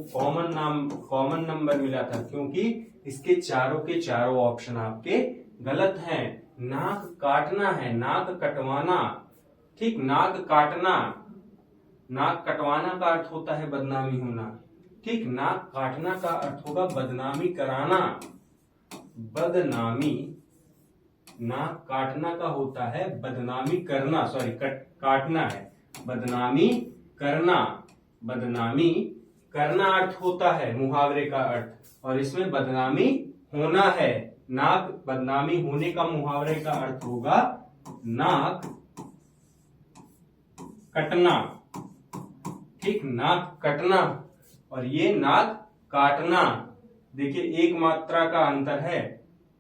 कॉमन नंबर मिला था क्योंकि इसके चारों के चारों ऑप्शन आपके गलत हैं। नाक काटना है, नाक कटवाना। ठीक, नाक काटना, नाक कटवाना का अर्थ होता है बदनामी होना। ठीक, नाक काटना का अर्थ होगा बदनामी कराना। बदनामी, नाक काटना का होता है बदनामी करना, सॉरी काटना है बदनामी करना। बदनामी करना अर्थ होता है मुहावरे का अर्थ, और इसमें बदनामी होना है। नाक बदनामी होने का मुहावरे का अर्थ होगा नाक कटना। ठीक, नाक कटना, और ये नाक काटना। देखिए एक मात्रा का अंतर है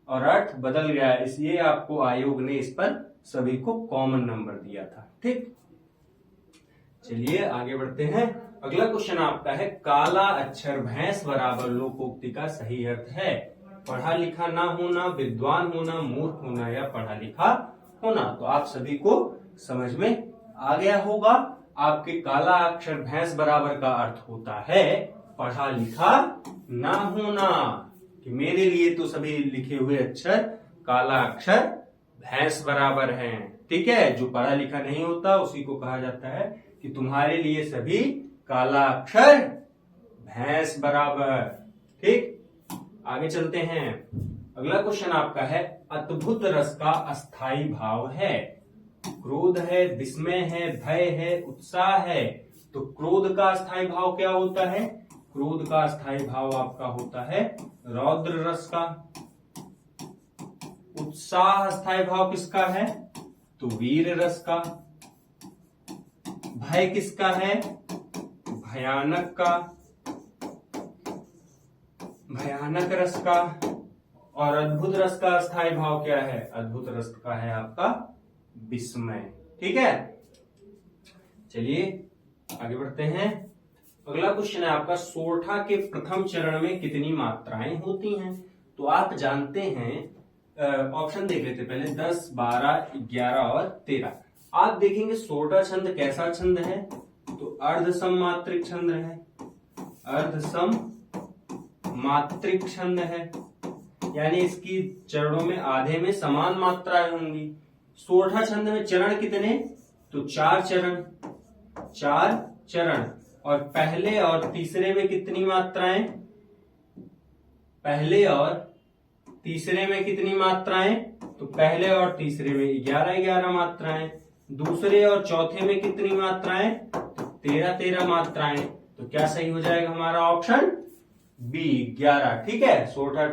और अर्थ बदल गया है, इसलिए आपको आयोग ने इस पर सभी को कॉमन नंबर दिया था। ठीक, चलिए आगे बढ़ते हैं। अगला क्वेश्चन आपका है, काला अक्षर भैंस बराबर लोकोक्ति का सही अर्थ है? पढ़ा लिखा ना होना, विद्वान होना, मूर्ख होना या पढ़ा लिखा होना। तो आप सभी को समझ में आ गया होगा। आपके काला अक्षर भैंस बराबर का अर्थ होता है पढ़ा लिखा ना होना। कि मेरे लिए तो सभी लिखे हुए अक्षर काला अक्षर भैंस बराबर हैं। ठीक है, जो पढ़ा लिखा नहीं होता उसी को कहा जाता है कि तुम्हारे लिए सभी काला अक्षर भैंस बराबर। ठीक, आगे चलते हैं। अगला क्वेश्चन आपका है, अद्भुत रस का अस्थाई भाव है? क्रोध है, विस्मय है, भय है, उत्साह है। तो क्रोध का अस्थाई भाव क्या होता है? क्रोध का अस्थाई भाव आपका होता है रौद्र रस का। उत्साह अस्थाई भाव किसका है? तो वीर रस का। भय किसका है? भयानक का, भयानक रस का। और अद्भुत रस का अस्थाई भाव क्या है? अद्भुत रस का है आपका विस्मय। ठीक है, चलिए आगे बढ़ते हैं। अगला क्वेश्चन है आपका, सोरठा के प्रथम चरण में कितनी मात्राएं होती हैं? तो आप जानते हैं, ऑप्शन देख लेते पहले, 10, 12, 11 और 13। आप देखेंगे सोरठा छंद कैसा छंद है? तो अर्ध सममात्रिक छंद है। अर्धसम मात्रिक छंद है, यानी इसकी चरणों में आधे में समान मात्राएं होंगी। सोरठा छंद में चरण कितने? तो 4 चरण। और पहले और तीसरे में कितनी मात्राएं? पहले और तीसरे में कितनी मात्राएं? तो पहले और तीसरे में 11 मात्राएं। दूसरे और चौथे में कितनी मात्राएं? 13 मात्राएं। तो क्या सही हो जाएगा हमारा ऑप्शन बी 11। ठीक है, सोरठा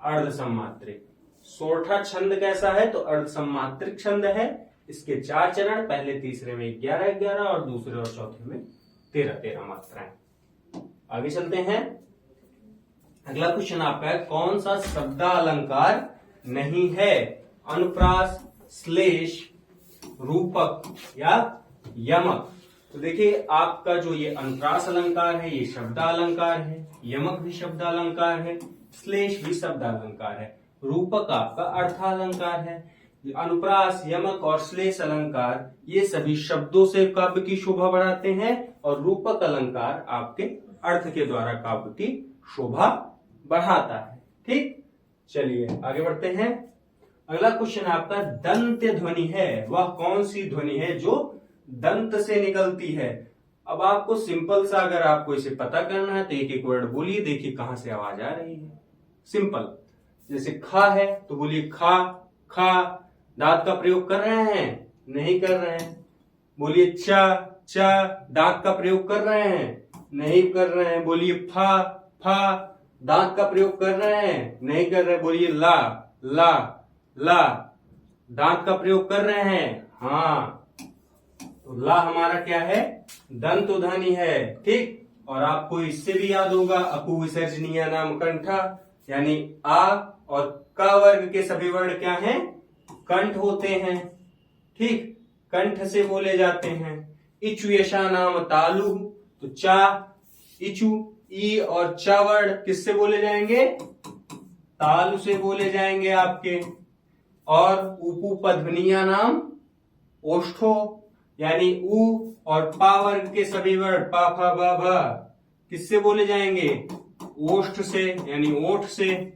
अर्धसमात्रिक। सोरठा छंद कैसा है? तो अर्धसमात्रिक छंद है। इसके 4 चरण, पहले तीसरे में 11 और दूसरे और चौथे में 13 मात्राएं। आगे चलते हैं। अगला क्वेश्चन आपका है, कौन सा शब्दालंकार नहीं है? अनुप्रास, श्लेष, रूपक या यमक। तो देखिए, आपका जो ये अनुप्रास अलंकार है ये शब्दालंकार है, यमक भी शब्दालंकार है, श्लेष भी शब्दालंकार है, रूपक आपका अर्थालंकार है। अनुप्रास, यमक और श्लेष अलंकार ये सभी शब्दों से काव्य की शोभा बढ़ाते हैं और रूपक अलंकार आपके अर्थ के द्वारा काव्य की शोभा बढ़ाता है। ठीक, चलिए आगे बढ़ते हैं। अगला क्वेश्चन आपका, दंत्य ध्वनि है वह कौन सी ध्वनि है जो दंत से निकलती है? अब आपको सिंपल सा, अगर आपको इसे पता करना है तो एक एक वर्ड बोलिए, देखिए कहां से आवाज आ रही है। सिंपल, जैसे खा है तो बोलिए खा, खा। दांत का प्रयोग कर रहे हैं? नहीं कर रहे हैं। बोलिए चा, चा। दांत का प्रयोग कर रहे हैं? नहीं कर रहे हैं। बोलिए फा, फा। दांत का प्रयोग कर रहे हैं? नहीं कर रहे। बोलिए ला, ला, ला। दांत का प्रयोग कर रहे हैं? हाँ। तो ला हमारा क्या है? दंत ध्वनि है। ठीक, और आपको इससे भी याद होगा, अपु विसर्जनीय नाम कंठा, यानी आ और क वर्ग के सभी वर्ण क्या हैं? कंठ होते हैं। ठीक, कंठ से बोले जाते हैं। इचु यशा नाम तालु, तो चा, इचु, ई और चा वर्ण किससे बोले जाएंगे? तालु से बोले जाएंगे आपके। और उपपध्वनिया नाम ओष्ठो, यानी उ और पा वर्ग के सभी वर्ण पा, फा, बा, भा किससे बोले जाएंगे? ओष्ठ से, यानी ओठ से।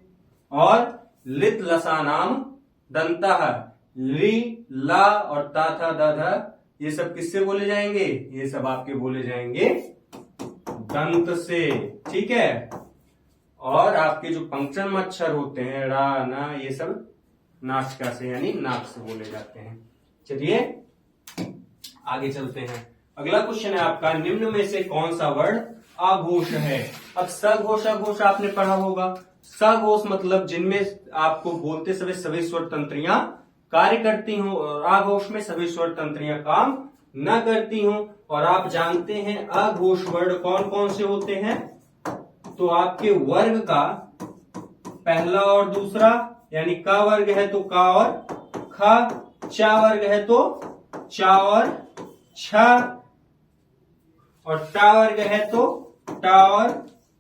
और लित लसा नाम दंता, ली, ला और ता, था, दा, धा ये सब किससे बोले जाएंगे? ये सब आपके बोले जाएंगे दंत से। ठीक है, और आपके जो पंक्चर अक्षर होते हैं रा, ना, ये सब नासिका से, यानी नाक से बोले जाते हैं। चलिए आगे चलते हैं। अगला क्वेश्चन है आपका, निम्न में से कौन सा वर्ण अघोष है? अब सघोष अघोष आपने पढ़ा होगा। सघोष मतलब जिनमें आपको बोलते समय सभी स्वर तंत्रियां कार्य करती हूं, और अघोष में सभी स्वर तंत्रियां काम न करती हूं। और आप जानते हैं अघोष वर्ण कौन कौन से होते हैं? तो आपके वर्ग का पहला और दूसरा, यानी का वर्ग है तो का और खा, चा वर्ग है तो चा और छा, और टा वर्ग है तो टा और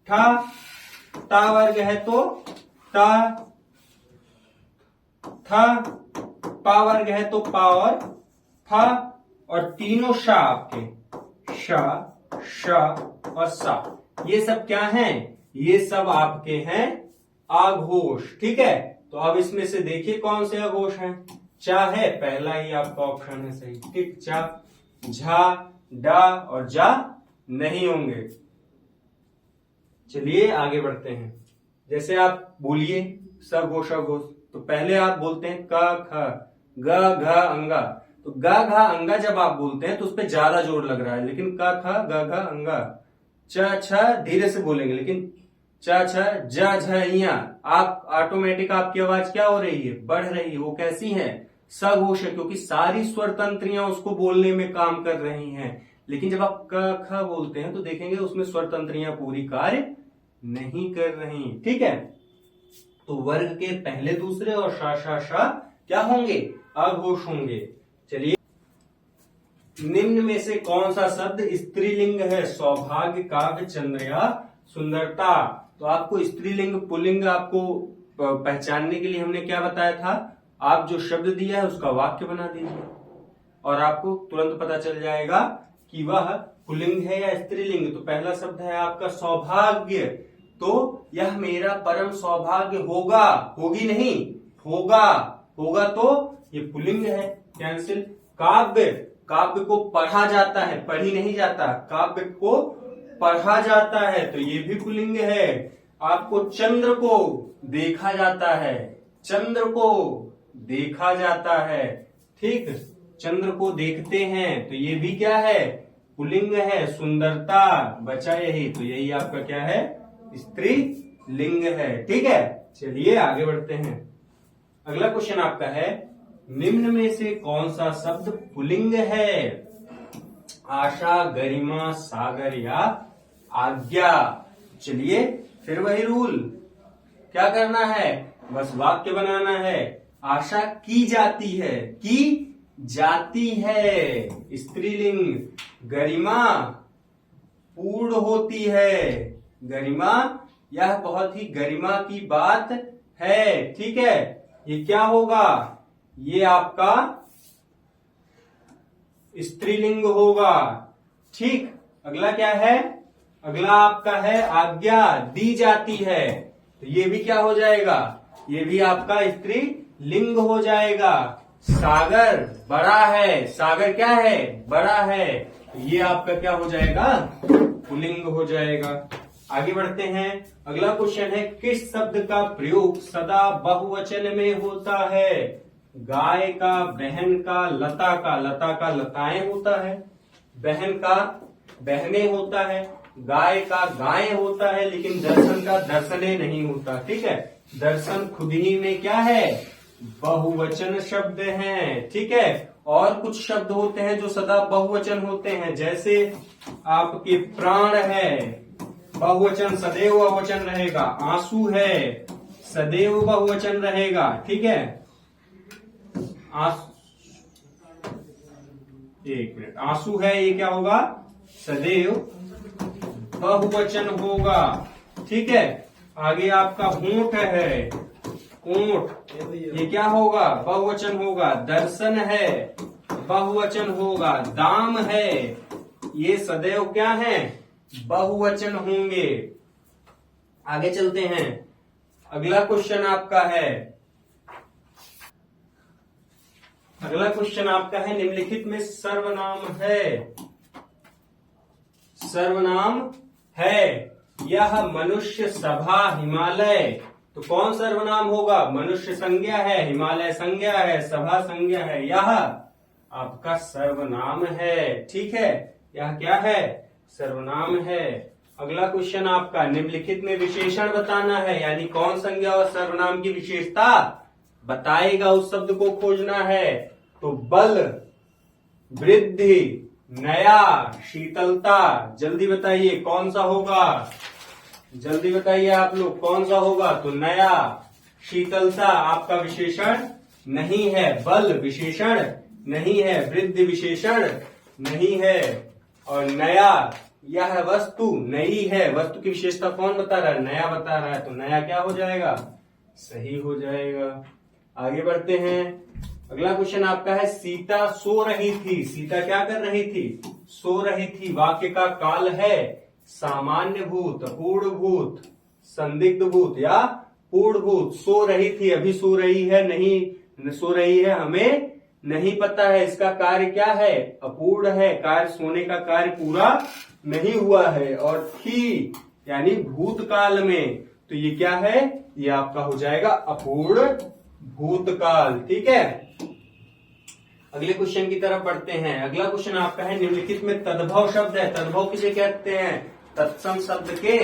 ठा, ता वर्ग है तो ता, था, पा वर्ग है तो पा और फा, और तीनों शा आपके शा, शा और सा, ये सब क्या हैं? ये सब आपके हैं अघोष। ठीक है, तो अब इसमें से देखिए कौन से अघोष हैं। चा है, पहला ही आपका ऑप्शन है सही। ठीक, चा, झा, डा और जा नहीं होंगे। चलिए आगे बढ़ते हैं। जैसे आप बोलिए सघोष अघोष, तो पहले आप बोलते हैं क, ख, ग, घ, अंगा। तो ग, घ, अंगा जब आप बोलते हैं तो उस पर ज्यादा जोर लग रहा है, लेकिन क, ख, ग, घ, अंगा। च, छ धीरे से बोलेंगे, लेकिन च, छ, ज, झ, इया आप ऑटोमेटिक आपकी आवाज क्या हो रही है? बढ़ रही है। वो कैसी है? सघोष है, क्योंकि सारी स्वर तंत्रियां उसको बोलने में काम कर रही हैं। लेकिन जब आप क, ख बोलते हैं तो देखेंगे उसमें स्वर तंत्रियां पूरी कार्य नहीं कर रही। ठीक है, तो वर्ग के पहले दूसरे और शा, शा, शा क्या होंगे? अघोष होंगे। चलिए, निम्न में से कौन सा शब्द स्त्रीलिंग है? सौभाग्य, काव्य, चंद्रया, सुंदरता। तो आपको स्त्रीलिंग पुल्लिंग आपको पहचानने के लिए हमने क्या बताया था? आप जो शब्द दिया है उसका वाक्य बना दीजिए और आपको तुरंत पता चल जाएगा कि वह पुल्लिंग है या स्त्रीलिंग। तो पहला शब्द है आपका सौभाग्य, तो यह मेरा परम सौभाग्य होगा, होगी नहीं, होगा, होगा तो ये पुल्लिंग है, कैंसिल। काव्य, काव्य को पढ़ा जाता है, पढ़ी नहीं जाता, काव्य को पढ़ा जाता है तो ये भी पुल्लिंग है। आपको चंद्र को देखा जाता है, चंद्र को देखा जाता है, ठीक, चंद्र को देखते हैं तो ये भी क्या है, पुल्लिंग है। सुंदरता, बचा यही, तो यही आपका क्या है, स्त्रीलिंग है, ठीक है। चलिए आगे बढ़ते हैं। अगला क्वेश्चन आपका है, निम्न में से कौन सा शब्द पुल्लिंग है? आशा, गरिमा, सागर या आज्ञा। चलिए फिर वही रूल, क्या करना है, बस वाक्य बनाना है। आशा की जाती है, की जाती है, स्त्रीलिंग। गरिमा पूर्ण होती है, गरिमा, यह बहुत ही गरिमा की बात है, ठीक है। ये क्या होगा, ये आपका स्त्रीलिंग होगा, ठीक। अगला क्या है, अगला आपका है आज्ञा, दी जाती है, तो ये भी क्या हो जाएगा, ये भी आपका स्त्रीलिंग हो जाएगा। सागर बड़ा है, सागर क्या है, बड़ा है, तो ये आपका क्या हो जाएगा, पुल्लिंग हो जाएगा। आगे बढ़ते हैं। अगला क्वेश्चन है, किस शब्द का प्रयोग सदा बहुवचन में होता है? गाय का, बहन का, लता का, लता का लताएं होता है, बहन का बहने होता है, गाय का गाय होता है, लेकिन दर्शन का दर्शने नहीं होता, ठीक है। दर्शन खुद ही में क्या है, बहुवचन शब्द है, ठीक है। और कुछ शब्द होते हैं जो सदा बहुवचन होते हैं, जैसे आपके प्राण है, बहुवचन, सदैव बहुवचन रहेगा। आंसू है, सदैव बहुवचन रहेगा, ठीक है। एक मिनट, आंसू है, ये क्या होगा, सदैव बहुवचन होगा, ठीक है। आगे आपका होंठ है, ऊंट, ये क्या होगा, बहुवचन होगा। दर्शन है, बहुवचन होगा। दाम है, ये सदैव क्या है, बहुवचन होंगे। आगे चलते हैं। अगला क्वेश्चन आपका है, अगला क्वेश्चन आपका है, निम्नलिखित में सर्वनाम है, सर्वनाम है, यह मनुष्य, सभा, हिमालय, तो कौन सर्वनाम होगा, मनुष्य संज्ञा है, हिमालय संज्ञा है, सभा संज्ञा है, यह आपका सर्वनाम है, ठीक है। यह क्या है, सर्वनाम है। अगला क्वेश्चन आपका, निम्नलिखित में विशेषण बताना है, यानी कौन संज्ञा और सर्वनाम की विशेषता बताएगा, उस शब्द को खोजना है। तो बल, वृद्धि, नया, शीतलता, जल्दी बताइए कौन सा होगा, जल्दी बताइए आप लोग कौन सा होगा। तो नया, शीतलता आपका विशेषण नहीं है, बल विशेषण नहीं है, वृद्धि विशेषण नहीं है, और नया, यह वस्तु नई है, वस्तु की विशेषता कौन बता रहा है, नया बता रहा है, तो नया क्या हो जाएगा, सही हो जाएगा। आगे बढ़ते हैं। अगला क्वेश्चन आपका है, सीता सो रही थी, सीता क्या कर रही थी, सो रही थी। वाक्य का काल है सामान्य भूत, अपूर्ण भूत, संदिग्ध भूत या पूर्ण भूत। सो रही थी, अभी सो रही है, नहीं सो रही है, हमें नहीं पता है। इसका कार्य क्या है, अपूर्ण है, कार्य सोने का कार्य पूरा नहीं हुआ है। और थी यानी भूतकाल में, तो ये क्या है, ये आपका हो जाएगा अपूर्ण भूतकाल, ठीक है। अगले क्वेश्चन की तरफ बढ़ते हैं। अगला क्वेश्चन आपका है, निम्नलिखित में तद्भव शब्द है, तद्भव किसे कहते हैं, तत्सम शब्द के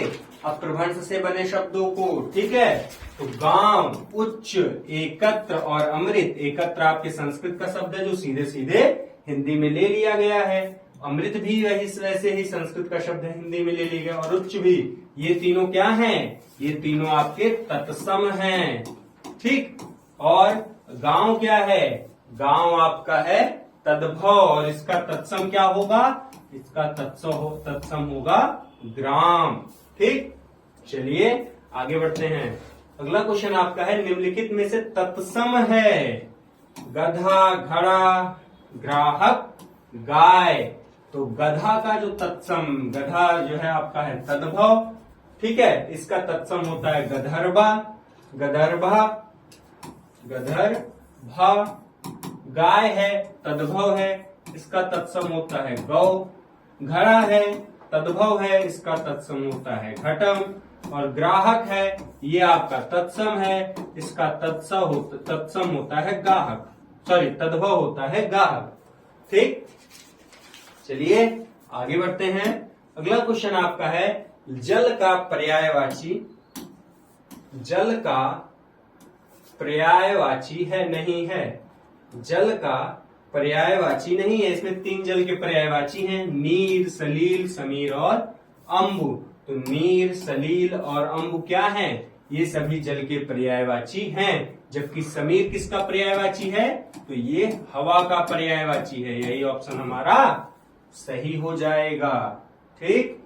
अप्रभंश से बने शब्दों को, ठीक है। तो गांव, उच्च, एकत्र और अमृत, एकत्र आपके संस्कृत का शब्द है जो सीधे सीधे हिंदी में ले लिया गया है। अमृत भी वैसे ही संस्कृत का शब्द है, हिंदी में ले लिया गया, और उच्च भी, ये तीनों क्या हैं, ये तीनों आपके तत्सम हैं, ठीक। और गांव क्या है, गांव आपका है तद्भव, और इसका तत्सम क्या होगा, इसका तत्सम होगा ग्राम, ठीक। चलिए आगे बढ़ते हैं। अगला क्वेश्चन आपका है, निम्नलिखित में से तत्सम है, गधा, घड़ा, ग्राहक, गाय, तो तो गधा का जो तत्सम, गधा जो है आपका है तद्भव, ठीक है, इसका तत्सम होता है गधर्वा, गधर्भा, गधर्भा। गाय है तद्भव है, इसका तत्सम होता है गौ। घड़ा है तद्भव है, इसका तत्सम होता है घटम। और ग्राहक है, ये आपका तत्सम है, इसका तत्सम होता है गाहक, सॉरी तद्भव होता है गाहक। ठीक, चलिए आगे बढ़ते हैं। अगला क्वेश्चन आपका है जल का पर्यायवाची, जल का पर्यायवाची है नहीं है, जल का पर्यायवाची नहीं है। इसमें 3 जल के पर्यायवाची हैं, नीर, सलील, समीर और अम्बु। तो नीर, सलील और अम्बु क्या हैं? ये सभी जल के पर्यायवाची हैं। जबकि समीर किसका पर्यायवाची है? तो ये हवा का पर्यायवाची है। यही ऑप्शन हमारा सही हो जाएगा। ठीक,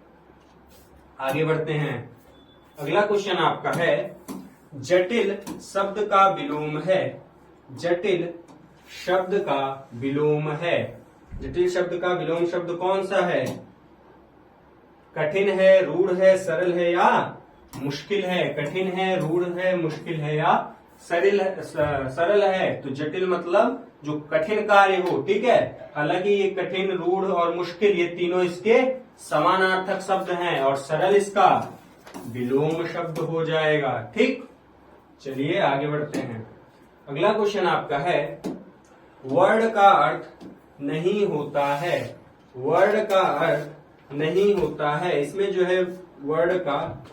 आगे बढ़ते हैं। अगला क्वेश्चन आपका है जटिल शब्द का विलोम है, जटिल शब्द का विलोम है। जटिल शब्द का विलोम शब्द कौन सा है? कठिन है, रूढ़ है, सरल है या मुश्किल है? कठिन है, रूढ़ है, मुश्किल है या सरल है। तो जटिल मतलब जो कठिन कार्य हो, ठीक है। हालांकि ये कठिन, रूढ़ और मुश्किल ये तीनों इसके समानार्थक शब्द हैं, और सरल इसका विलोम शब्द हो जाएगा। ठीक, चलिए आगे बढ़ते हैं। अगला क्वेश्चन आपका है वर्ड का अर्थ नहीं होता है, वर्ड का अर्थ नहीं होता है। इसमें जो है वर्ड का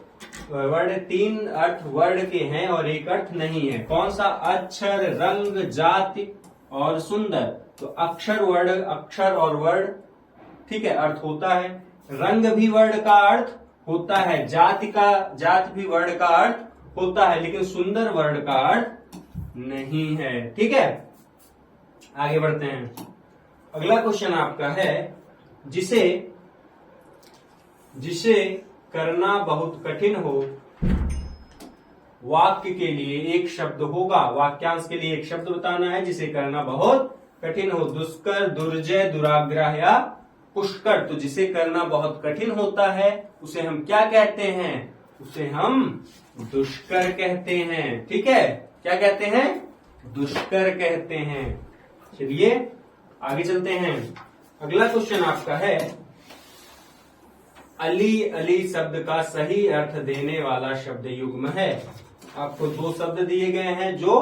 वर्ड 3 अर्थ वर्ड के हैं और 1 अर्थ नहीं है। कौन सा? अक्षर, रंग, जाति और सुंदर। तो अक्षर, वर्ड, अक्षर और वर्ड, ठीक है, अर्थ होता है। रंग भी वर्ड का अर्थ होता है, जात भी वर्ड का अर्थ होता है, लेकिन सुंदर वर्ड का अर्थ नहीं है। ठीक है, आगे बढ़ते हैं। अगला क्वेश्चन आपका है जिसे करना बहुत कठिन हो, वाक्य के लिए एक शब्द होगा। वाक्यांश के लिए एक शब्द बताना है जिसे करना बहुत कठिन हो। दुष्कर, दुर्जय, दुराग्रह या पुष्कर। तो जिसे करना बहुत कठिन होता है उसे हम क्या कहते हैं? उसे हम दुष्कर कहते हैं। ठीक है, क्या कहते हैं? दुष्कर कहते हैं। चलिए आगे चलते हैं। अगला क्वेश्चन आपका है अली, अली शब्द का सही अर्थ देने वाला शब्द युग्म है। आपको 2 शब्द दिए गए हैं जो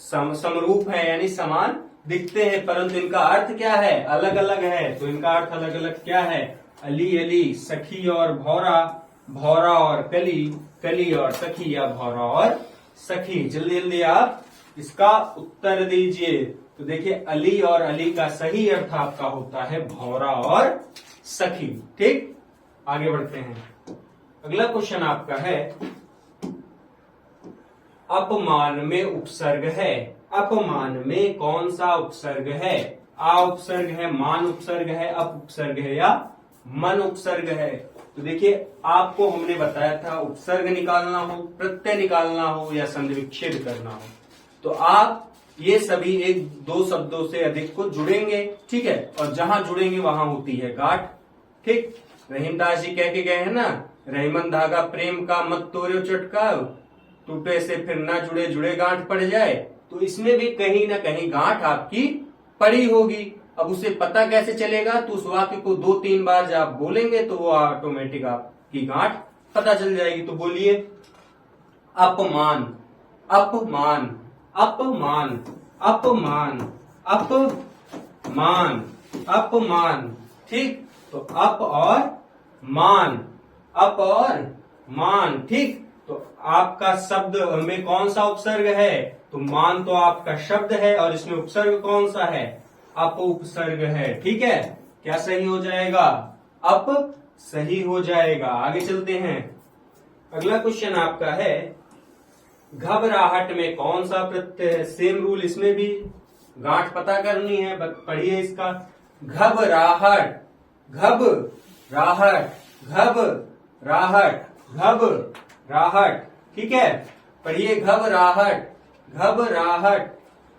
समरूप है, यानी समान दिखते हैं, परंतु इनका अर्थ क्या है? अलग अलग है। तो इनका अर्थ अलग अलग क्या है? अली, अली, सखी और भौरा, भौरा और कली, कली और सखी, या भौरा और सखी। जल्दी जल्दी आप इसका उत्तर दीजिए। तो देखिए अली और अली का सही अर्थ आपका होता है भौरा और सखी। ठीक, आगे बढ़ते हैं। अगला क्वेश्चन आपका है अपमान में उपसर्ग है। अपमान में कौन सा उपसर्ग है? आ उपसर्ग है, मान उपसर्ग है, अप उपसर्ग है या मन उपसर्ग है। तो देखिए आपको हमने बताया था उपसर्ग निकालना हो, प्रत्यय निकालना हो या संधि विच्छेद करना हो, तो आप ये सभी 1-2 शब्दों से अधिक को जुड़ेंगे। ठीक है, और जहां जुड़ेंगे वहां होती है गांठ। ठीक, रहीमदास जी कह के गए हैं ना, रहीमन धागा प्रेम का मत तोड़ो चटका, टूटे से फिर ना जुड़े, जुड़े गांठ पड़ जाए। तो इसमें भी कहीं ना कहीं गांठ आपकी पड़ी होगी। अब उसे पता कैसे चलेगा? तो उस वाक्य को 2-3 बार जब आप बोलेंगे तो वो ऑटोमेटिक आपकी गांठ पता चल जाएगी। तो बोलिए अपमान, अपमान, अपमान, अपमान, अपमान, अपमान। ठीक, तो अप और मान, अप और मान। ठीक, तो आपका शब्द में कौन सा उपसर्ग है? तो मान तो आपका शब्द है और इसमें उपसर्ग कौन सा है? अप उपसर्ग है। ठीक है, क्या सही हो जाएगा? अप सही हो जाएगा। आगे चलते हैं। अगला क्वेश्चन आपका है घबराहट में कौन सा प्रत्यय है? सेम रूल, इसमें भी गांठ पता करनी है। पढ़िए इसका। घबराहट, घबराहट, घबराहट, घबराहट। ठीक है, पढ़िए घबराहट, घबराहट,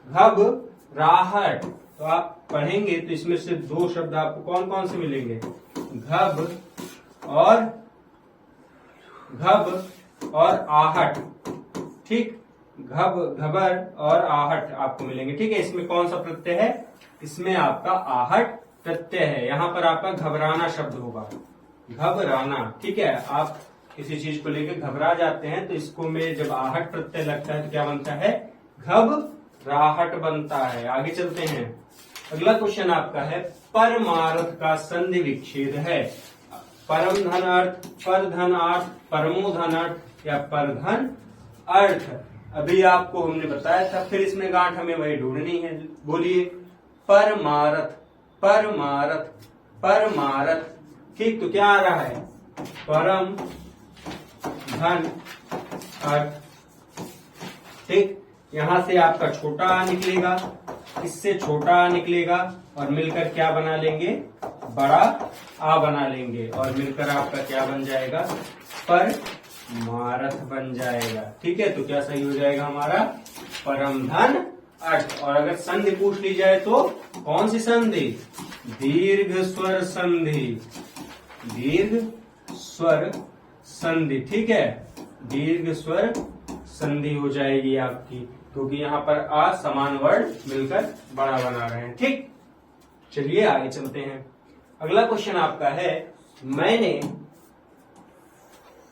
घबराहट। तो आप पढ़ेंगे तो इसमें से दो शब्द आपको कौन कौन से मिलेंगे, घब और आहट। ठीक, घबर और आहट आपको मिलेंगे। ठीक है, इसमें कौन सा प्रत्यय है, इसमें आपका आहट प्रत्यय है। यहाँ पर आपका घबराना शब्द होगा, घबराना। ठीक है, आप किसी चीज को लेकर घबरा जाते हैं तो इसको में जब आहट प्रत्यय लगता है तो क्या बनता है, घबराहट बनता है। आगे चलते हैं, अगला क्वेश्चन आपका है परमार्थ का संधि विच्छेद है। परम धन अर्थ, पर धन अर्थ, परमो धन अर्थ या पर धन अर्थ। अभी आपको हमने बताया था, फिर इसमें गांठ हमें वही ढूंढनी है। बोलिए, परमार्थ, परमार्थ, परमार्थ। ठीक, तो क्या आ रहा है, परम धन अर्थ। ठीक, यहां से आपका छोटा आ निकलेगा, इससे छोटा आ निकलेगा और मिलकर क्या बना लेंगे, बड़ा आ बना लेंगे और मिलकर आपका क्या बन जाएगा, परमार्थ बन जाएगा। ठीक है, तो क्या सही हो जाएगा हमारा, परम धन अर्थ। और अगर संधि पूछ ली जाए तो कौन सी संधि, दीर्घ स्वर संधि, दीर्घ स्वर संधि। ठीक है, दीर्घ स्वर संधि हो जाएगी आपकी, क्योंकि यहाँ पर आ समान वर्ड मिलकर बड़ा बना रहे हैं। ठीक, चलिए आगे चलते हैं। अगला क्वेश्चन आपका है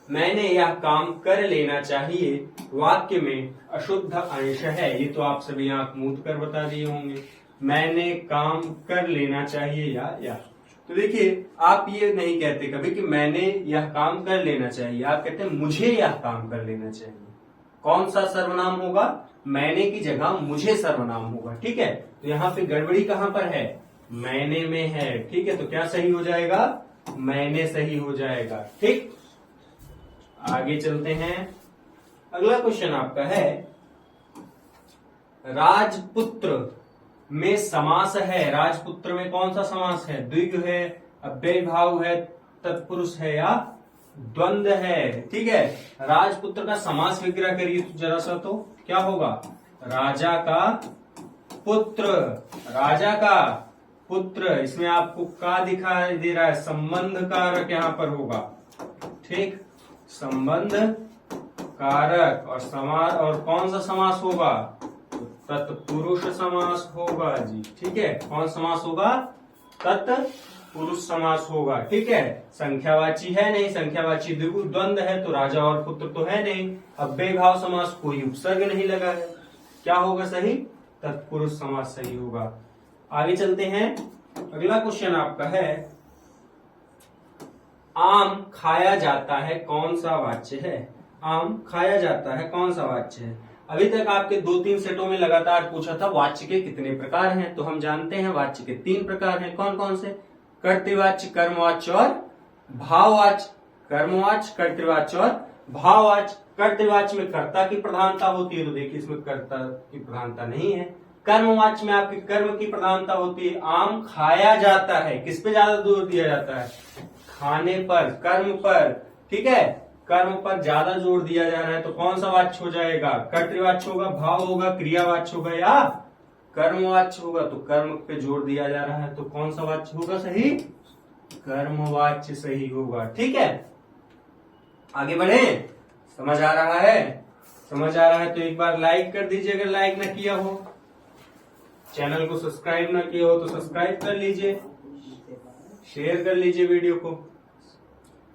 मैंने यह काम कर लेना चाहिए वाक्य में अशुद्ध अंश है। ये तो आप सभी आंख मूंद कर बता दिए होंगे, मैंने काम कर लेना चाहिए या। तो देखिए, आप ये नहीं कहते कभी कि मैंने यह काम कर लेना चाहिए, आप कहते हैं मुझे यह काम कर लेना चाहिए। कौन सा सर्वनाम होगा, मैंने की जगह मुझे सर्वनाम होगा। ठीक है, तो यहाँ पे गड़बड़ी कहां पर है, मैंने में है। ठीक है, तो क्या सही हो जाएगा, मैंने सही हो जाएगा। ठीक, आगे चलते हैं। अगला क्वेश्चन आपका है राजपुत्र में समास है। राजपुत्र में कौन सा समास है, द्विगु है, अव्यय भाव है, तत्पुरुष है या द्वंद्व है। ठीक है, राजपुत्र का समास विग्रह करिए तो जरा सा, तो क्या होगा, राजा का पुत्र, राजा का पुत्र। इसमें आपको का दिखाई दे रहा है, संबंध कारक यहाँ पर होगा। ठीक, संबंध कारक और समास, और कौन सा समास होगा, तत्पुरुष समास होगा जी। ठीक है, कौन समास होगा, तत्पुरुष समास होगा। ठीक है, संख्यावाची है नहीं, संख्यावाची द्विगु, द्वंद्व है तो राजा और पुत्र तो है नहीं, अव्यय भाव समास, कोई उपसर्ग नहीं लगा है, क्या होगा सही, तत्पुरुष समास सही होगा। आगे चलते हैं। अगला क्वेश्चन आपका है आम खाया जाता है कौन सा वाच्य है, आम खाया जाता है कौन सा वाच्य है। अभी तक आपके 2-3 सेटों में लगातार पूछा था वाच्य के कितने प्रकार हैं, तो हम जानते हैं वाच्य के 3 प्रकार हैं। कौन कौन से, कर्तृवाच्य, कर्मवाच्य और भाववाच्य। कर्मवाच्य, कर्तृवाच्य और भाववाच्य। कर्तृवाच्य में कर्ता की प्रधानता होती है, तो देखिए इसमें कर्ता की प्रधानता नहीं है। कर्मवाच्य में आपके कर्म की प्रधानता होती है। आम खाया जाता है, किस पे ज्यादा जोर दिया जाता है, खाने पर, कर्म पर। ठीक है, कर्म पर ज्यादा जोर दिया जा रहा है तो कौन सा वाच्य हो जाएगा, कर्तृवाच्य होगा, भाव होगा, क्रियावाच्य होगा या कर्मवाच्य होगा। तो कर्म पे जोर दिया जा रहा है तो कौन सा वाच्य होगा सही, कर्मवाच्य सही होगा। ठीक है, आगे बढ़े, समझ आ रहा है, समझ आ रहा है तो एक बार लाइक कर दीजिए अगर लाइक ना किया हो, चैनल को सब्सक्राइब ना किया हो तो सब्सक्राइब कर लीजिए, शेयर कर लीजिए वीडियो को।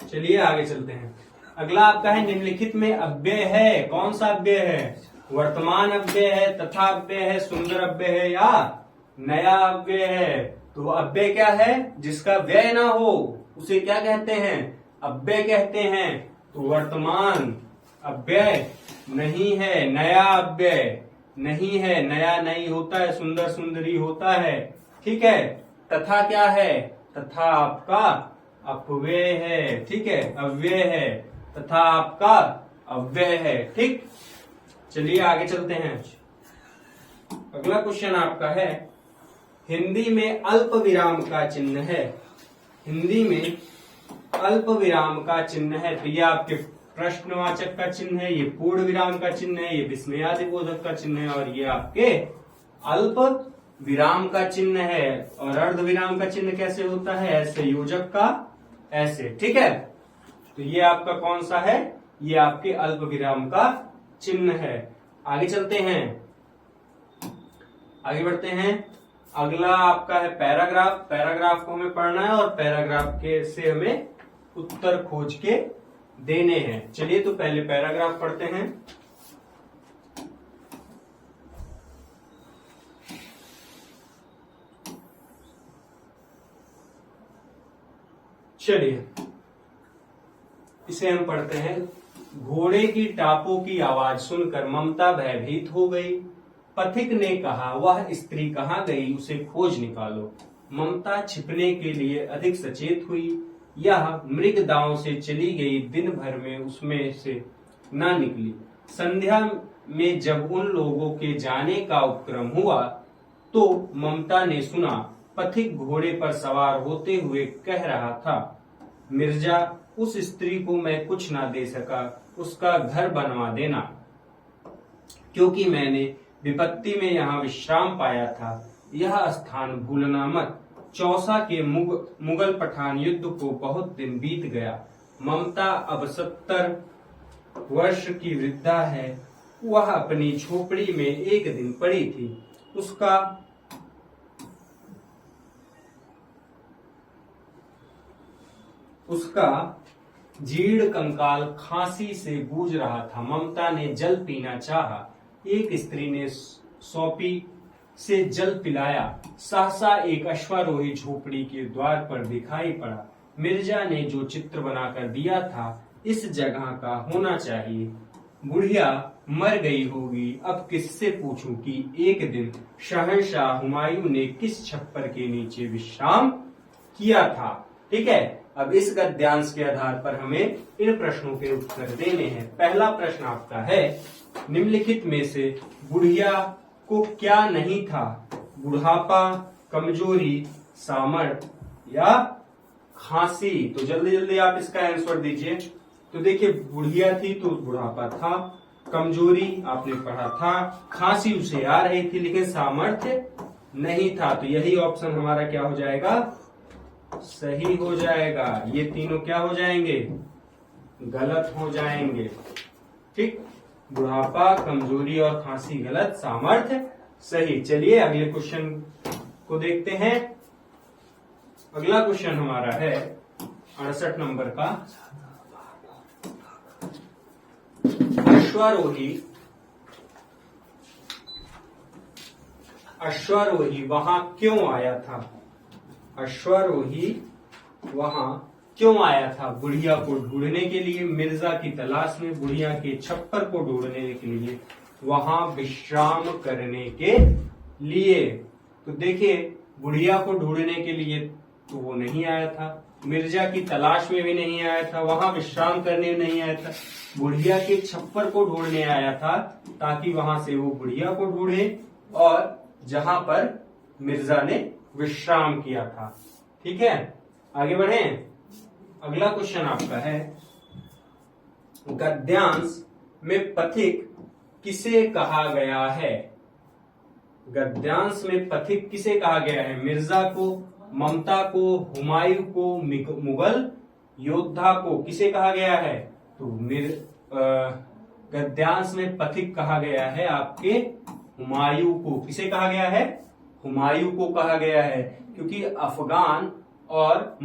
चलिए आगे चलते हैं। अगला आपका है निम्नलिखित में अव्यय है, कौन सा अव्यय है, वर्तमान अव्यय है, तथा अव्यय है, सुंदर अव्यय है या नया अव्यय है। तो अव्यय क्या है, जिसका व्यय ना हो उसे क्या कहते हैं, अव्यय कहते हैं। तो वर्तमान अव्यय नहीं है, नया अव्यय नहीं है, नया नहीं होता है, सुंदर सुंदरी होता है। ठीक है, तथा क्या है, तथा आपका अपव्यय है। ठीक है, अव्यय है, तथा आपका अव्यय है। ठीक, चलिए आगे चलते हैं। अगला क्वेश्चन आपका है हिंदी में अल्प विराम का चिन्ह है, हिंदी में अल्प विराम का चिन्ह है। तो ये आपके प्रश्नवाचक का चिन्ह है, ये पूर्ण विराम का चिन्ह है, ये विस्मयादिबोधक का चिन्ह है और ये आपके अल्प विराम का चिन्ह है, और अर्ध विराम का चिन्ह कैसे होता है, ऐसे, योजक का ऐसे, ठीक है। तो ये आपका कौन सा है, ये आपके अल्प विराम का चिन्ह है। आगे चलते हैं, आगे बढ़ते हैं। अगला आपका है पैराग्राफ। पैराग्राफ को हमें पढ़ना है और पैराग्राफ के से हमें उत्तर खोज के देने हैं। चलिए तो पहले पैराग्राफ पढ़ते हैं। चलिए इसे हम पढ़ते हैं। घोड़े की टापों की आवाज सुनकर ममता भयभीत हो गई। पथिक ने कहा, वह स्त्री कहाँ गई, उसे खोज निकालो। ममता छिपने के लिए अधिक सचेत हुई। यह मृग दांव से चली गई, दिन भर में उसमें से न निकली। संध्या में जब उन लोगों के जाने का उपक्रम हुआ तो ममता ने सुना पथिक घोड़े पर सवार होते हुए कह रहा था, मिर्जा, उस स्त्री को मैं कुछ ना दे सका, उसका घर बनवा देना, क्योंकि मैंने विपत्ति में यहाँ विश्राम पाया था। यह स्थान भूलना मत। चौसा के मुगल पठान युद्ध को बहुत दिन बीत गया। ममता अब 70 वर्ष की वृद्धा है। वह अपनी झोपड़ी में एक दिन पड़ी थी। उसका जीर्ण कंकाल खांसी से गूंज रहा था। ममता ने जल पीना चाहा। एक स्त्री ने सौंपी से जल पिलाया। सहसा एक अश्वारोही झोपड़ी के द्वार पर दिखाई पड़ा। मिर्जा ने जो चित्र बनाकर दिया था इस जगह का होना चाहिए। बुढ़िया मर गई होगी। अब किससे पूछूं कि एक दिन शहंशाह हुमायूं ने किस छप्पर के नीचे विश्राम किया था। ठीक है, अब इस गद्यांश के आधार पर हमें इन प्रश्नों के उत्तर देने हैं। पहला प्रश्न आपका है, निम्नलिखित में से बुढ़िया को क्या नहीं था? बुढ़ापा, कमजोरी, सामर्थ्य या खांसी। तो जल्दी जल्दी आप इसका आंसर दीजिए। तो देखिए, बुढ़िया थी तो बुढ़ापा था, कमजोरी आपने पढ़ा था, खांसी उसे आ रही थी लेकिन सामर्थ्य नहीं था। तो यही ऑप्शन हमारा क्या हो जाएगा? सही हो जाएगा। ये तीनों क्या हो जाएंगे? गलत हो जाएंगे। ठीक, बुढ़ापा, कमजोरी और खांसी गलत, सामर्थ्य सही। चलिए अगले क्वेश्चन को देखते हैं। अगला क्वेश्चन हमारा है 68 नंबर का। अश्वारोही वहां क्यों आया था? अश्वारोही वहां क्यों आया था? बुढ़िया को ढूंढने के लिए, मिर्जा की तलाश में, बुढ़िया के छप्पर को ढूंढने के लिए, वहां विश्राम करने के लिए। तो देखिए, बुढ़िया को ढूंढने के लिए तो वो नहीं आया था, मिर्जा की तलाश में भी नहीं आया था, वहां विश्राम करने नहीं आया था, बुढ़िया के छप्पर को ढूंढने आया था ताकि वहां से वो बुढ़िया को ढूंढे और जहां पर मिर्जा ने विश्राम किया था। ठीक है, आगे बढ़े। अगला क्वेश्चन आपका है, गद्यांश में पथिक किसे कहा गया है? गद्यांश में पथिक किसे कहा गया है? मिर्जा को, ममता को, हुमायूं को, मुगल योद्धा को किसे कहा गया है? तो गद्यांश में पथिक कहा गया है आपके हुमायूं को। किसे कहा गया है? हुमायूं को कहा गया है, क्योंकि अफगान और